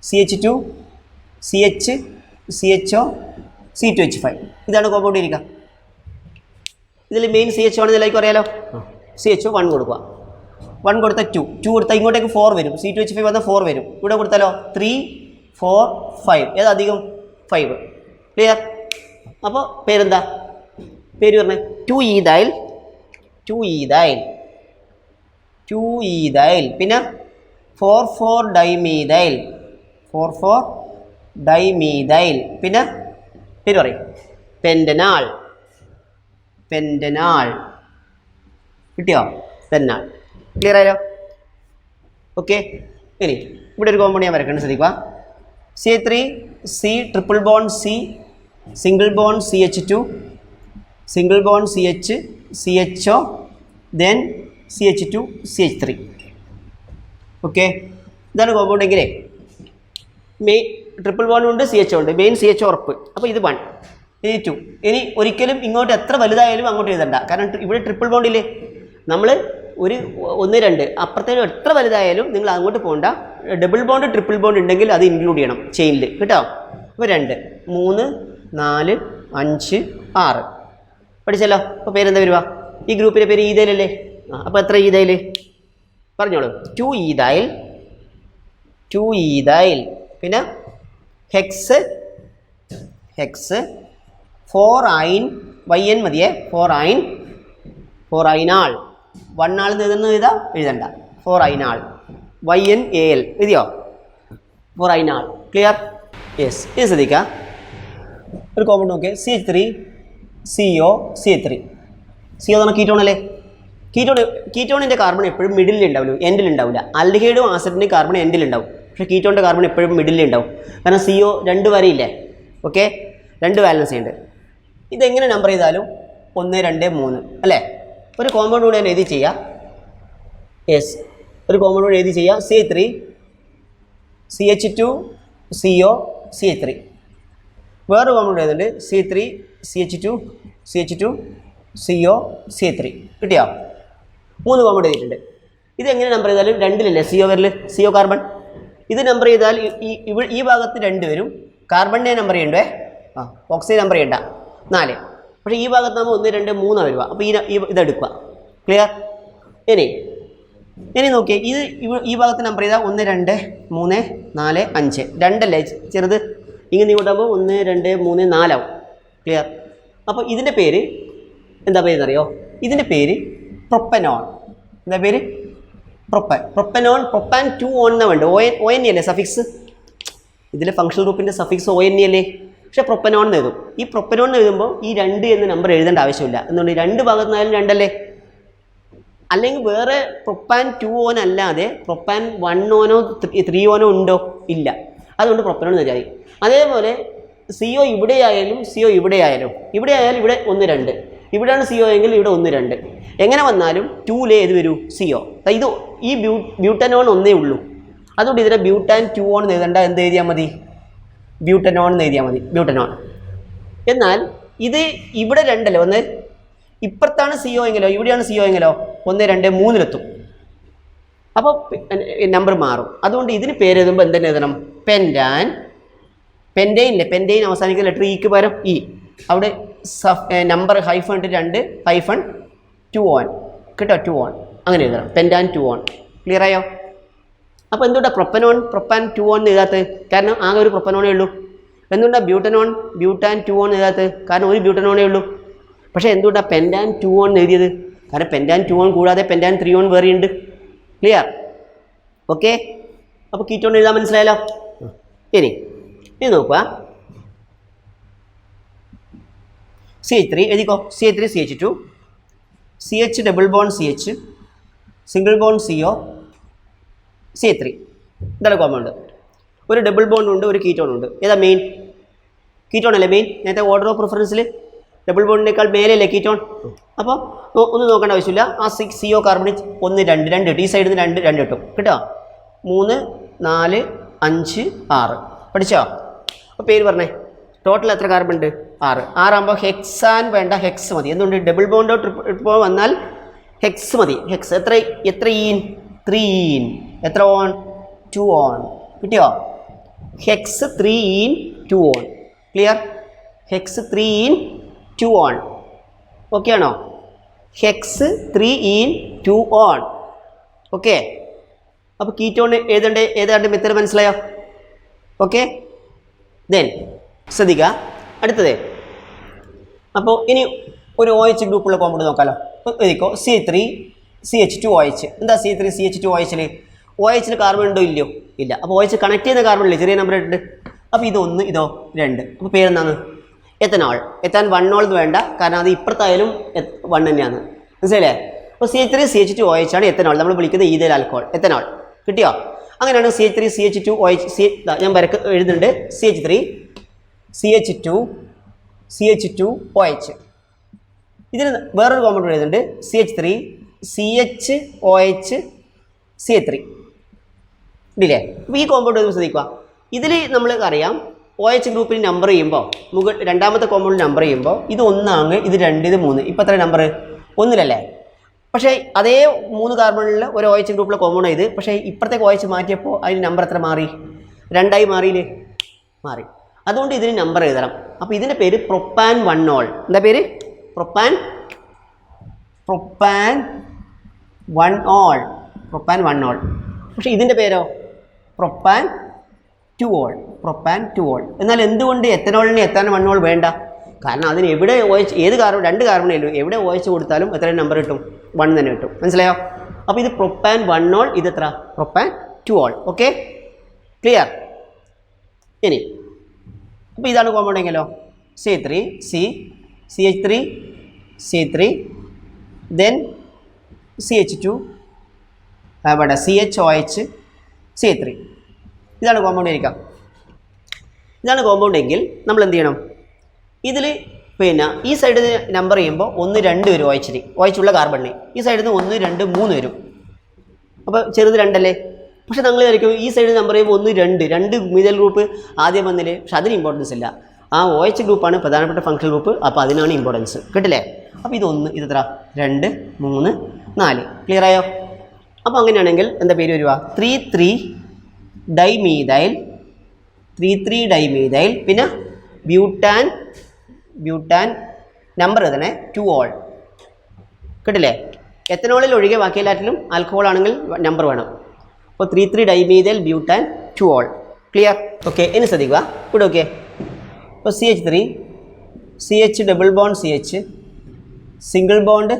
CH2 CH CHO C2H5. ഇതാണ് കോമ്പൗണ്ട് ഇരിക്കുക. ഇതിൽ മെയിൻ CH ആണെന്ന് എല്ലാവർക്കും അറിയാലോ. CHO 1 കൊടുക്കുക. 1 കൊടുത്താൽ 2 കൊടുത്താൽ ഇങ്ങോട്ടേക്ക് 4 വരും. C2H5 വന്നാൽ 4 വരും. ഇവിടെ കൊടുത്താലോ 3 4 5. ഏതധികം? 5. ക്ലിയർ? അപ്പോൾ പേരെന്താ? പേര് പറഞ്ഞേ. 2 ഈതൈൽ. പിന്നെ 4 ഡൈമീതൈൽ. പിന്നെ പേര് പറയും. പെൻറ്റനാൽ. കിട്ടിയോ? പെൻറ്റനാൽ. ക്ലിയർ ആയാലോ? ഓക്കെ. ഇനി ഇവിടെ ഒരു കോമ്പൗണ്ട് ഞാൻ വരക്കേണ്ടത് ശ്രദ്ധിക്കുക. CH3 C triple bond C single bond CH2 single bond CHO then CH2 CH3. Okay, ഇതാണ് കോമ്പൗണ്ട് എങ്കിലേ ട്രിപ്പിൾ ബോണ്ടും ഉണ്ട്, സി എച്ച് ഉണ്ട്, മെയിൻ സി എച്ച് ഉറപ്പ്. അപ്പോൾ ഇത് 1, ഇനി 2. ഇനി ഒരിക്കലും ഇങ്ങോട്ട് എത്ര വലുതായാലും അങ്ങോട്ട് എഴുതണ്ട, കാരണം ഇവിടെ ട്രിപ്പിൾ ബോണ്ടില്ലേ, നമ്മൾ ഒരു 1 2 അപ്പുറത്തേക്ക് എത്ര വലുതായാലും നിങ്ങൾ അങ്ങോട്ട് പോകണ്ട. ഡബിൾ ബോണ്ട് ട്രിപ്പിൾ ബോണ്ട് ഉണ്ടെങ്കിൽ അത് ഇൻക്ലൂഡ് ചെയ്യണം ചെയിനിൽ കേട്ടോ. അപ്പോൾ 2 3 4 5 6 പഠിച്ചല്ലോ. അപ്പോൾ പേരെന്താ വരുക? ഈ ഗ്രൂപ്പിൻ്റെ പേര് ഈതയിലല്ലേ? അപ്പോൾ എത്ര ഈതയിൽ പറഞ്ഞോളൂ? 2 ഈതയിൽ. പിന്നെ ഹെക്സ് 4 അയൻ YN മതിയേ, 4 അയനാൾ. 1 ആൾ എഴുതണ്ട, 4 അയനാൾ YNAL എഴുതിയോ? 4 അയനാൾ. ക്ലിയർ? യെസ്. ഇത് ശ്രദ്ധിക്കുക, ഒരു കോമ്പൗണ്ട് നോക്കിയേ, CH3 CO CH3. CO എന്ന് പറഞ്ഞാൽ കീറ്റോൺ അല്ലേ? കീറ്റോണിൻ്റെ കാർബൺ എപ്പോഴും മിഡിലിൽ ഉണ്ടാവില്ല, എൻഡിൽ ഉണ്ടാവില്ല. ആൽഡിഹൈഡും ആസിഡിൻ്റെയും കാർബൺ എൻഡിൽ ഉണ്ടാവും, പക്ഷേ കീറ്റോണിൻ്റെ കാർബൺ എപ്പോഴും മിഡിലിൽ ഉണ്ടാവും. കാരണം CO 2 വരെയില്ലേ? ഓക്കെ, 2 വാലൻസി ഉണ്ട്. ഇതെങ്ങനെ നമ്പർ ചെയ്താലും 1 2 3 അല്ലേ? ഒരു കോമ്പൗണ്ട് കൂടെ ഞാൻ എഴുതി ചെയ്യാം. യെസ്, ഒരു കോമ്പൗണ്ട് കൂടെ എഴുതി ചെയ്യാം. CH3 CH2 CO CH3. വേറൊരു കോമ്പൗണ്ട് എഴുതുന്നുണ്ട്, C3 CH2 CO CH3. കിട്ടിയോ? 3 കോമ്പൗണ്ട് എഴുതിയിട്ടുണ്ട്. ഇതെങ്ങനെ നമ്പർ ചെയ്താലും 2 CO വരൽ, CO കാർബൺ. ഇത് നമ്പർ ചെയ്താൽ ഈ ഭാഗത്ത് 2 വരും, കാർബണിനെ നമ്പർ ചെയ്യണ്ടേ? ഓക്സിജൻ നമ്പർ ചെയ്യണ്ട, 4. പക്ഷേ ഈ ഭാഗത്ത് നമ്മൾ 1 2 3 വരിക. അപ്പോൾ ഇതെടുക്കുക. ക്ലിയർ? ഇനി നോക്കിയേ, ഈ ഭാഗത്ത് നമ്പർ ചെയ്താൽ 1 2 3 4 5. 2 അല്ലേ ചെറുത്, ഇങ്ങനെ ഇങ്ങോട്ടാകുമ്പോൾ 1 2 3 4 ആവും. ക്ലിയർ? അപ്പോൾ ഇതിൻ്റെ പേര് എന്താ പേരെന്നറിയോ? ഇതിൻ്റെ പേര് പ്രൊപ്പനോൺ. എന്താ പേര്? പ്രൊപ്പനോൺ. പ്രൊപ്പാൻ 2 ON എന്നാണ് വേണ്ടത്. ONE അല്ലേ സഫിക്സ്? ഇതിലെ ഫങ്ഷണൽ ഗ്രൂപ്പിൻ്റെ സഫിക്സ് ONE അല്ലേ? പക്ഷേ പ്രൊപ്പനോൺ എന്ന് എഴുതും. ഈ പ്രൊപ്പനോൺ എന്ന് എഴുതുമ്പോൾ ഈ 2 എന്ന് നമ്പർ എഴുതേണ്ട ആവശ്യമില്ല. എന്തുകൊണ്ട്? 2 ഭാഗത്തുനിന്നായാലും 2 അല്ലേ? അല്ലെങ്കിൽ വേറെ പ്രൊപ്പാൻ 2 ON അല്ലാതെ പ്രൊപ്പാൻ 1 ON 3 ON ഉണ്ടോ? ഇല്ല. അതുകൊണ്ട് പ്രൊപ്പനോൺ എന്ന് വെച്ചാൽ. അതേപോലെ CO ഇവിടെയായാലും CO ഇവിടെയായാലും ഇവിടെ 1 2, ഇവിടെയാണ് CO എങ്കിൽ ഇവിടെ 1 2. എങ്ങനെ വന്നാലും 2 ഏത് വരൂ? CO. ഇത് ഈ ബ്യൂട്ടനോൺ ഒന്നേ ഉള്ളൂ, അതുകൊണ്ട് ഇതിനെ ബ്യൂട്ടാൻ 2 ON എന്ന് എഴുതണ്ട. എന്ത് എഴുതിയാൽ മതി? ബ്യൂട്ടനോൺ എന്ന് എഴുതിയാൽ മതി, ബ്യൂട്ടനോൺ. എന്നാൽ ഇത് ഇവിടെ 2 അല്ലേ? 1 ഇപ്പുറത്താണ് CO എങ്കിലോ, ഇവിടെയാണ് CO എങ്കിലോ 1 2 3 അപ്പോൾ നമ്പർ മാറും. അതുകൊണ്ട് ഇതിന് പേര് എഴുതുമ്പോൾ എന്തെന്നെ എഴുതണം? പെൻറ്റൈനില്ലേ? പെൻറ്റൈൻ അവസാനിക്കുന്ന ലെറ്റർ ഇക്ക് പകരം ഇ. അവിടെ നമ്പർ ഹൈഫൺ 2 ഹൈഫൺ 2 ON കേട്ടോ, 2 ON അങ്ങനെ എഴുതണം. പെൻറ്റാൻ 2 ON. ക്ലിയർ ആയോ? അപ്പോൾ എന്തുകൊണ്ടാണ് പ്രൊപ്പാൻ 2 ON എഴുതാത്തത്? കാരണം ആകെ ഒരു പ്രൊപ്പനോണേ ഉള്ളൂ. എന്തുകൊണ്ടാണ് ബ്യൂട്ടാൻ 2 ON എഴുതാത്തത്? കാരണം ഒരു ബ്യൂട്ടനോണേ ഉള്ളൂ. പക്ഷേ എന്തുകൊണ്ടാണ് പെൻറ്റാൻ 2 ON എഴുതിയത്? കാരണം പെൻറ്റാൻ 2 ON കൂടാതെ പെൻറ്റാൻ 3 ON വേറെയുണ്ട്. ക്ലിയർ? ഓക്കെ, അപ്പോൾ കീറ്റോൺ എഴുതാൻ മനസ്സിലായല്ലോ. ഇനി നോക്കുക, CH3 എഴുതിക്കോ. CH3 CH2 CH double bond CH single bond CO CH3. ഇതാണ് കോമ്പൗണ്ട്. ഒരു ഡബിൾ ബോണ്ട് ഉണ്ട്, ഒരു കീറ്റോൺ ഉണ്ട്. ഏതാ മെയിൻ? കീറ്റോൺ അല്ലേ മെയിൻ? നേരത്തെ ഓർഡർ ഓഫ് പ്രിഫറൻസിൽ ഡബിൾ ബോണ്ടിനേക്കാൾ മേലെയല്ലേ കീറ്റോൺ? അപ്പോൾ ഒന്നും നോക്കേണ്ട ആവശ്യമില്ല. ആ CO കാർബണിക് 1 2 കിട്ടും, ഈ സൈഡിൽ നിന്ന് 2 കിട്ടും കേട്ടോ. 3 4 5 6 പഠിച്ചോ? അപ്പോൾ പേര് പറഞ്ഞേ. ടോട്ടൽ എത്ര കാർബൺ ഉണ്ട്? 6. 6 ആകുമ്പോൾ ഹെക്സാൻ വേണ്ട, ഹെക്സ് മതി. എന്തുകൊണ്ട്? ഡബിൾ ബോണ്ടോ ട്രിപ്പിൾ വന്നാൽ ഹെക്സ് മതി. ഹെക്സ് എത്ര ഈൻ? 3 ഈൻ. എത്ര ഓൺ? 2 ഓൺ. കിട്ടിയോ? Hex 3 ene 2 one. Clear? Hex 3 ene 2 one. Okay ആണോ? Hex 3 ene 2 one. ഓക്കെ. അപ്പോൾ കീറ്റോൺ ഏതാണ്ട് മെത്തേഡ് മനസ്സിലായോ? ഓക്കെ. ദെൻ ശ്രദ്ധിക്കുക, അടുത്തത്. അപ്പോൾ ഇനി ഒരു OH ഗ്രൂപ്പുള്ള കോമ്പൗണ്ട് നോക്കാമല്ലോ. എഴുതിക്കോ, C3 CH2 OH. എന്താ C3 CH2 OHൽ? OHൽ കാർബൺ ഉണ്ടോ ഇല്ലയോ? ഇല്ല. അപ്പോൾ OH കണക്ട് ചെയ്യുന്ന കാർബൺ ഇല്ലേ, ചെറിയ നമ്പർ ഇട്ടുണ്ട്. അപ്പോൾ ഇത് 1 ഇതോ 2. അപ്പോൾ പേരെന്താണ്? എത്തനോൾ. എത്താൻ 1 ഓൾ വേണ്ട, കാരണം അത് ഇപ്പുറത്തായാലും 1 തന്നെയാണ്. മനസ്സിലല്ലേ? അപ്പോൾ CH3 CH2 OH ആണ് എത്തനോൾ. നമ്മൾ വിളിക്കുന്നത് ഈഥൈൽ ആൽക്കഹോൾ, എത്തനോൾ. കിട്ടിയോ? അങ്ങനെയാണ് CH3 CH2 OH. ഞാൻ എഴുതുന്നുണ്ട്, CH3 CH2 OH. ഇതിന് വേറൊരു കോമ്പൗണ്ട് എഴുതുന്നുണ്ട്, CH3 CH OH CH3. ഇല്ലേ? അപ്പോൾ ഈ കോമ്പൗണ്ട് ശ്രദ്ധിക്കുക, ഇതിൽ നമ്മൾ അറിയാം OH ഗ്രൂപ്പിന് നമ്പർ ചെയ്യുമ്പോൾ രണ്ടാമത്തെ കോമ്പൗണ്ട് നമ്പർ ചെയ്യുമ്പോൾ ഇത് 1 ആണ്, ഇത് 2, ഇത് 3. ഇപ്പോൾ എത്ര നമ്പർ? 1 പക്ഷേ അതേ 3 കാർബണിൽ ഒരു OH ഗ്രൂപ്പിലെ കോമ്പൗണ്ട് ഇത്. പക്ഷേ ഇപ്പുറത്തേക്ക് OH മാറ്റിയപ്പോൾ അതിന് നമ്പർ എത്ര മാറി? 2 മാറിയില്ലേ? മാറി. അതുകൊണ്ട് ഇതിന് നമ്പർ എഴുതണം. അപ്പോൾ ഇതിൻ്റെ പേര് പ്രൊപ്പാൻ 1-ol. എന്താ പേര്? Propane 1-ol. Propane 1-ol. പക്ഷേ ഇതിൻ്റെ പേരോ പ്രൊപ്പാൻ 2-ol. Propane 2-ol. എന്നാൽ എന്തുകൊണ്ട് എത്തനോളിന് എത്താൻ 1-ol വേണ്ട? കാരണം അതിന് എവിടെ OH ഏത് കാർബൺ 2 കാർബണേലും എവിടെ OH കൊടുത്താലും എത്ര നമ്പർ കിട്ടും? 1 തന്നെ കിട്ടും. മനസ്സിലായോ? അപ്പോൾ ഇത് പ്രൊപ്പാൻ 1-ol, ഇത് എത്ര? Propane 2-ol. Okay, clear? ഇനി അപ്പോൾ ഇതാണ് കോമ്പൗണ്ട് എങ്കിലോ C3 CH3 C3 then CH2 അവിടെ CHOH C3. ഇതാണ് കോമ്പൗണ്ട് ഇരിക്കാം. ഇതാണ് കോമ്പൗണ്ട് എങ്കിൽ നമ്മൾ എന്ത് ചെയ്യണം? ഇതിൽ പിന്നെ ഈ സൈഡിൽ നിന്ന് നമ്പർ ചെയ്യുമ്പോൾ 1 2 വരും OH ഉള്ള കാർബണിന്. ഈ സൈഡിൽ നിന്ന് 1 2 3 വരും. അപ്പോൾ ചെറുത് 2 അല്ലേ? പക്ഷേ നിങ്ങൾ വിചാരിക്കും ഈ സൈഡിൽ നമ്പർ ചെയ്യുമ്പോൾ 1 2 മീഥൈൽ ഗ്രൂപ്പ് ആദ്യം വന്നില്ലേ? പക്ഷെ അതിന് ഇമ്പോർട്ടൻസ് ഇല്ല. ആ OH ഗ്രൂപ്പാണ് പ്രധാനപ്പെട്ട ഫങ്ഷണൽ ഗ്രൂപ്പ്. അപ്പോൾ അതിനാണ് ഇമ്പോർട്ടൻസ്. കിട്ടില്ലേ? അപ്പോൾ ഇത് 1, ഇത് എത്ര? 2 3 4. ക്ലിയർ ആയോ? അപ്പോൾ അങ്ങനെയാണെങ്കിൽ എന്താ പേര് വരിക? 3,3 ഡൈമീഥൈൽ പിന്നെ ബ്യൂട്ടാൻ നമ്പർ തന്നെ 2-ol. കിട്ടില്ലേ? എത്തനോളിൽ ഒഴികെ ബാക്കി എല്ലാറ്റിലും ആൽക്കഹോൾ ആണെങ്കിൽ നമ്പർ വേണം. അപ്പോൾ 3,3 dimethyl butane 2-ol. Clear? Okay, ഇനി ശ്രദ്ധിക്കുക. ഇവിടെ ഓക്കെ. അപ്പോൾ CH3 CH double bond CH single bond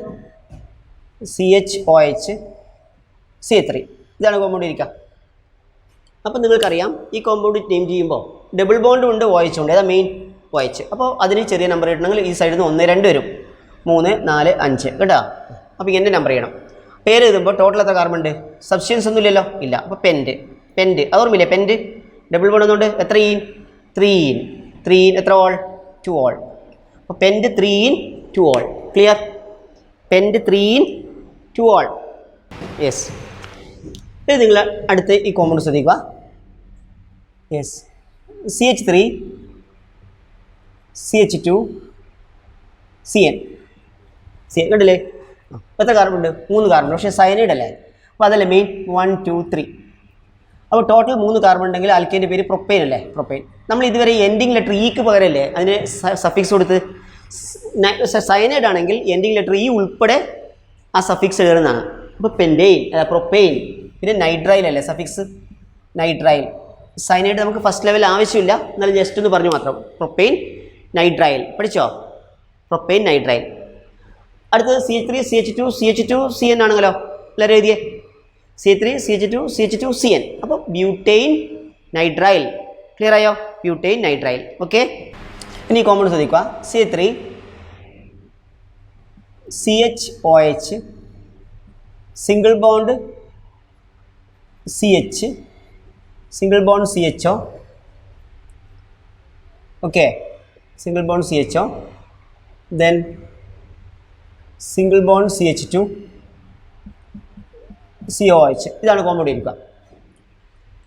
CHOH C3. ഇതാണ് കോമ്പൗണ്ട് ഇരിക്കുക. അപ്പോൾ നിങ്ങൾക്കറിയാം ഈ കോമ്പൗണ്ട് നെയിം ചെയ്യുമ്പോൾ ഡബിൾ ബോണ്ടും ഉണ്ട് OH ഉണ്ട്. ഏതാ മെയിൻ? OH. അപ്പോൾ അതിന് ചെറിയ നമ്പർ ഇടണമെങ്കിൽ ഈ സൈഡിൽ നിന്ന് 1 2 വരും. 3 4 5 കേട്ടോ. അപ്പോൾ ഇങ്ങനെ നമ്പർ ചെയ്യണം. പേര് എഴുതുമ്പോൾ ടോട്ടൽ എത്ര കാർബൺ ഉണ്ട്? സബ്സ്റ്റൻസ് ഒന്നും ഇല്ലല്ലോ? ഇല്ല. അപ്പോൾ പെൻറ്റ് അത് ഓർമ്മയില്ലേ? പെൻറ്റ് ഡബിൾ ബോണ്ട് ഒന്നുണ്ട്. എത്ര ഈൻ? 3 എത്ര ഓൾ? 2-ol. അപ്പോൾ പെൻറ്റ് 3-2-ol. ക്ലിയർ? പെൻറ്റ് 3-2-ol. യെസ്. ഇത് നിങ്ങൾ അടുത്ത് ഈ കോമ്പൗണ്ട് ശ്രദ്ധിക്കുക. യെസ്. CH3 CH2 CN കണ്ടില്ലേ? എത്ര കാർബൺ ഉണ്ട്? 3 കാർബൺ. പക്ഷേ സയനൈഡ് അല്ലേ? അപ്പോൾ അതല്ലേ മെയിൻ? 1 2 3. അപ്പോൾ ടോട്ടൽ 3 കാർബൺ ഉണ്ടെങ്കിൽ ആൽക്കൈൻ്റെ പേര് പ്രൊപ്പൈൻ അല്ലേ? പ്രൊപ്പൈൻ. നമ്മൾ ഇതുവരെ എൻഡിങ് ലെറ്റർ ഇക്ക് പകരമല്ലേ അതിന് സഫിക്സ് കൊടുത്ത്? സയനൈഡ് ആണെങ്കിൽ എൻഡിങ് ലെറ്റർ ഇ ഉൾപ്പെടെ ആ സഫിക്സ് എഴുതുന്നതാണ്. അപ്പോൾ പെൻറ്റെയിൻ പ്രൊപ്പൈൻ. പിന്നെ നൈട്രൈൽ അല്ലേ സഫിക്സ്? നൈട്രൈൽ. സയനൈഡ് നമുക്ക് ഫസ്റ്റ് ലെവൽ ആവശ്യമില്ല, എന്നാലും ജസ്റ്റ് ഒന്ന് പറഞ്ഞു മാത്രം. പ്രൊപ്പൈൻ നൈട്രൈൽ പഠിച്ചോ? Propyne nitrile. അടുത്തത് CH3 CH2 CN ആണെങ്കിലോ? എല്ലാവരും എഴുതിയേ. C3 CH2 CN. അപ്പോൾ ബ്യൂട്ടൈൻ നൈട്രൈൽ. ക്ലിയർ ആയോ? Butyne nitrile. ഓക്കെ, ഇനി കോമ്പൗണ്ട് ശ്രദ്ധിക്കുക. C3 CHOH single bond CH single bond CHO. Okay, single bond CHO. Then single bond CH2 COH. ഇതാണ് compound ഇരിക്കുക.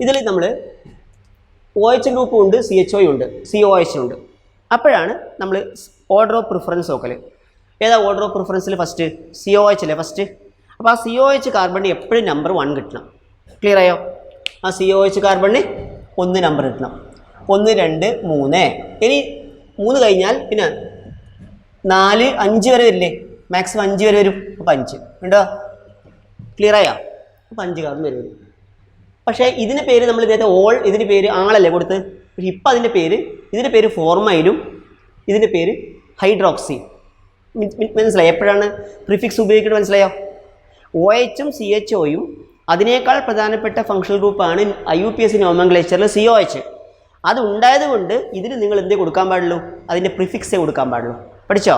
ഇതിൽ നമ്മൾ OH ഗ്രൂപ്പും ഉണ്ട്, CHO ഉണ്ട്, COH ഉണ്ട്. അപ്പോഴാണ് നമ്മൾ ഓർഡർ ഓഫ് പ്രിഫറൻസ് നോക്കൽ. ഏതാ ഓർഡർ ഓഫ് പ്രിഫറൻസിൽ ഫസ്റ്റ്? COH അല്ലേ ഫസ്റ്റ്? അപ്പോൾ ആ COH കാർബണിന് എപ്പോഴും നമ്പർ 1 കിട്ടണം. ക്ലിയർ ആയോ? ആ COH കാർബണിന് 1 നമ്പർ കിട്ടണം. 1 2 3. ഇനി 3 കഴിഞ്ഞാൽ പിന്നെ 4 5 വരെ വരില്ലേ? മാക്സിമം 5 വരെ വരും. അപ്പോൾ 5 ഉണ്ടോ? ക്ലിയർ ആയോ? അപ്പോൾ 5 കാർബൺ വരെ വരും. പക്ഷേ ഇതിന് പേര് നമ്മൾ ഇതിനകത്ത് ഓൾ, ഇതിന് പേര് ആളല്ലേ കൊടുത്ത്? പക്ഷേ ഇപ്പം ഇതിൻ്റെ പേര് ഫോർമൈലും ഇതിൻ്റെ പേര് ഹൈഡ്രോക്സി. മനസ്സിലായോ? എപ്പോഴാണ് പ്രിഫിക്സ് ഉപയോഗിക്കുന്നത് മനസ്സിലായോ? OHും CHOയും അതിനേക്കാൾ പ്രധാനപ്പെട്ട ഫങ്ഷണൽ ഗ്രൂപ്പാണ് IUPAC നോമൻക്ലേച്ചറിൽ COH. അത് ഉണ്ടായത് കൊണ്ട് ഇതിന് നിങ്ങൾ എന്തേ കൊടുക്കാൻ പാടുള്ളൂ? അതിൻ്റെ പ്രിഫിക്സേ കൊടുക്കാൻ പാടുള്ളൂ. പഠിച്ചോ?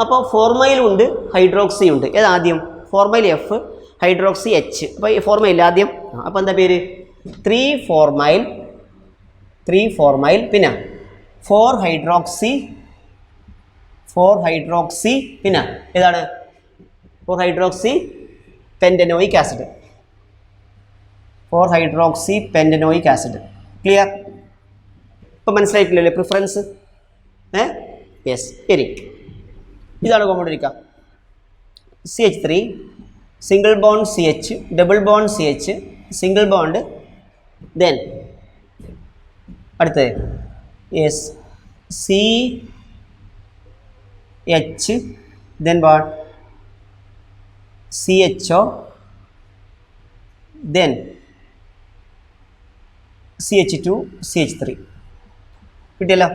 അപ്പോൾ ഫോർമൈലും ഉണ്ട്, ഹൈഡ്രോക്സി ഉണ്ട്. ഏതാദ്യം? Formyl F, hydroxy H. അപ്പോൾ ഈ ഫോർമൈൽ ആദ്യം. അപ്പോൾ എന്താ പേര്? 3 ഫോർമൈൽ പിന്നെ 4 ഹൈഡ്രോക്സി പിന്നെ ഏതാണ്? 4 hydroxy pentanoic acid. 4 hydroxy pentanoic acid. Clear? ഇപ്പം മനസ്സിലായിട്ടില്ലല്ലേ പ്രിഫറൻസ്? യെസ്, ശരി. ഇതാണ് കോമ്പൗണ്ട് ഇരിക്കുക. CH3 single bond CH, double bond CH, single bond, then അടുത്തത് yes CH, then what? CHO, then CH2, CH3. കിട്ടിയല്ലോ.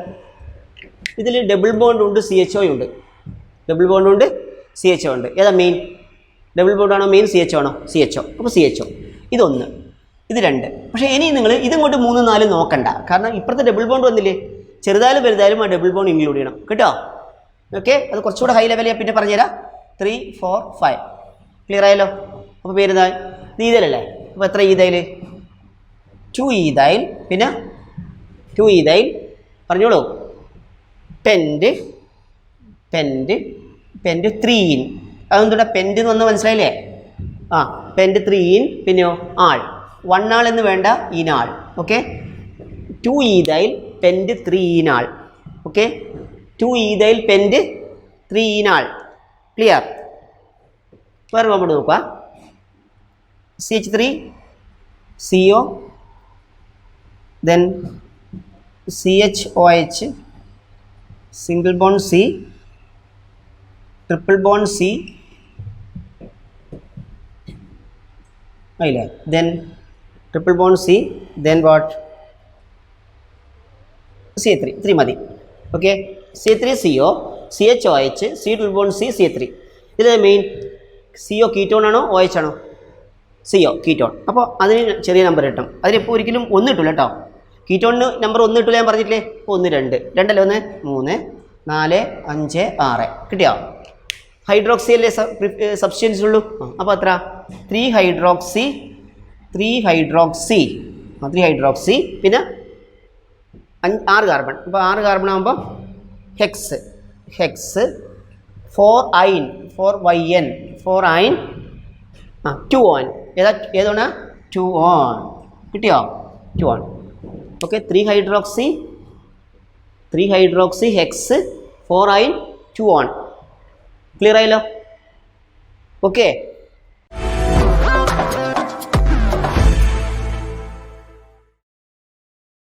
ഇതിൽ ഡബിൾ ബോണ്ട് ഉണ്ട്, CHO ഉണ്ട്. ഡബിൾ ബോണ്ട് ഉണ്ട്, CHO ഉണ്ട്. ഏതാ മെയിൻ? ഡബിൾ ബോണ്ട് ആണോ മെയിൻ, CHO ആണോ? CHO. അപ്പോൾ CHO ഇതൊന്ന്, ഇത് രണ്ട്. പക്ഷേ ഇനി നിങ്ങൾ ഇതങ്ങോട്ട് 3, 4 നോക്കണ്ട. കാരണം ഇപ്പുറത്തെ ഡബിൾ ബോണ്ട് വന്നില്ലേ, ചെറുതായാലും വലുതായാലും ആ ഡബിൾ ബോണ്ട് ഇൻക്ലൂഡ് ചെയ്യണം കേട്ടോ. ഓക്കെ, അത് കുറച്ചുകൂടെ ഹൈ ലെവൽ ഞാൻ പിന്നെ പറഞ്ഞുതരാം. 3, 4, 5 ക്ലിയർ ആയല്ലോ. അപ്പോൾ പേരുതാ ഈതൈലല്ലേ. അപ്പോൾ എത്ര ഈതൈൽ? 2 ഈതൈൽ, പിന്നെ 2 ഈതൈൽ പറഞ്ഞോളൂ. പെൻറ്റ് 3 അതെന്തുകൊണ്ടാ പെൻറ്റ് എന്ന് വന്ന് മനസ്സിലായില്ലേ? പെൻറ്റ് 3 പിന്നെയോ ആൾ 1 ആൾ എന്ന് വേണ്ട, ഈനാൾ. Okay, 2 ethyl പെൻറ്റ് 3 ഈനാൾ. Okay, 2 ethyl പെൻറ്റ് 3 ഈനാൾ. Clear? വേറെ കോമ്പൗണ്ട് നോക്കുക. CH3 CO, then CHOH, single bond C, triple bond C ആയില്ലേ, then triple bond C, then what? CH3 3 മതി. Okay, C3CO, CHOH, C triple bond C, CH3. ഇതിൽ main CO ketone ആണോ OH ആണോ? CO ketone. അപ്പോൾ അതിന് ചെറിയ number കിട്ടും. അതിനിപ്പോൾ ഒരിക്കലും 1 കിട്ടില്ല കേട്ടോ. കീറ്റോണിന് നമ്പർ 1 കിട്ടില്ല ഞാൻ പറഞ്ഞിട്ടില്ലേ. 1, 2 2 അല്ലേ, 1, 3, 4, 5, 6 കിട്ടിയോ? ഹൈഡ്രോക്സി അല്ലേ സബ്സ്റ്റൻസ് ഉള്ളൂ. അപ്പോൾ എത്ര? 3 ഹൈഡ്രോക്സി, 3 ഹൈഡ്രോക്സി പിന്നെ 6 കാർബൺ. അപ്പോൾ 6 കാർബൺ ആകുമ്പോൾ HECS 4 iron 4 YN 4 iron 2 on. ഏതാണ്? 2 ഓൺ കിട്ടിയോ? 2 one. Okay, 3 hydroxy HECS 4 iron 2 one. Clear ആയല്ലോ? ഓക്കെ.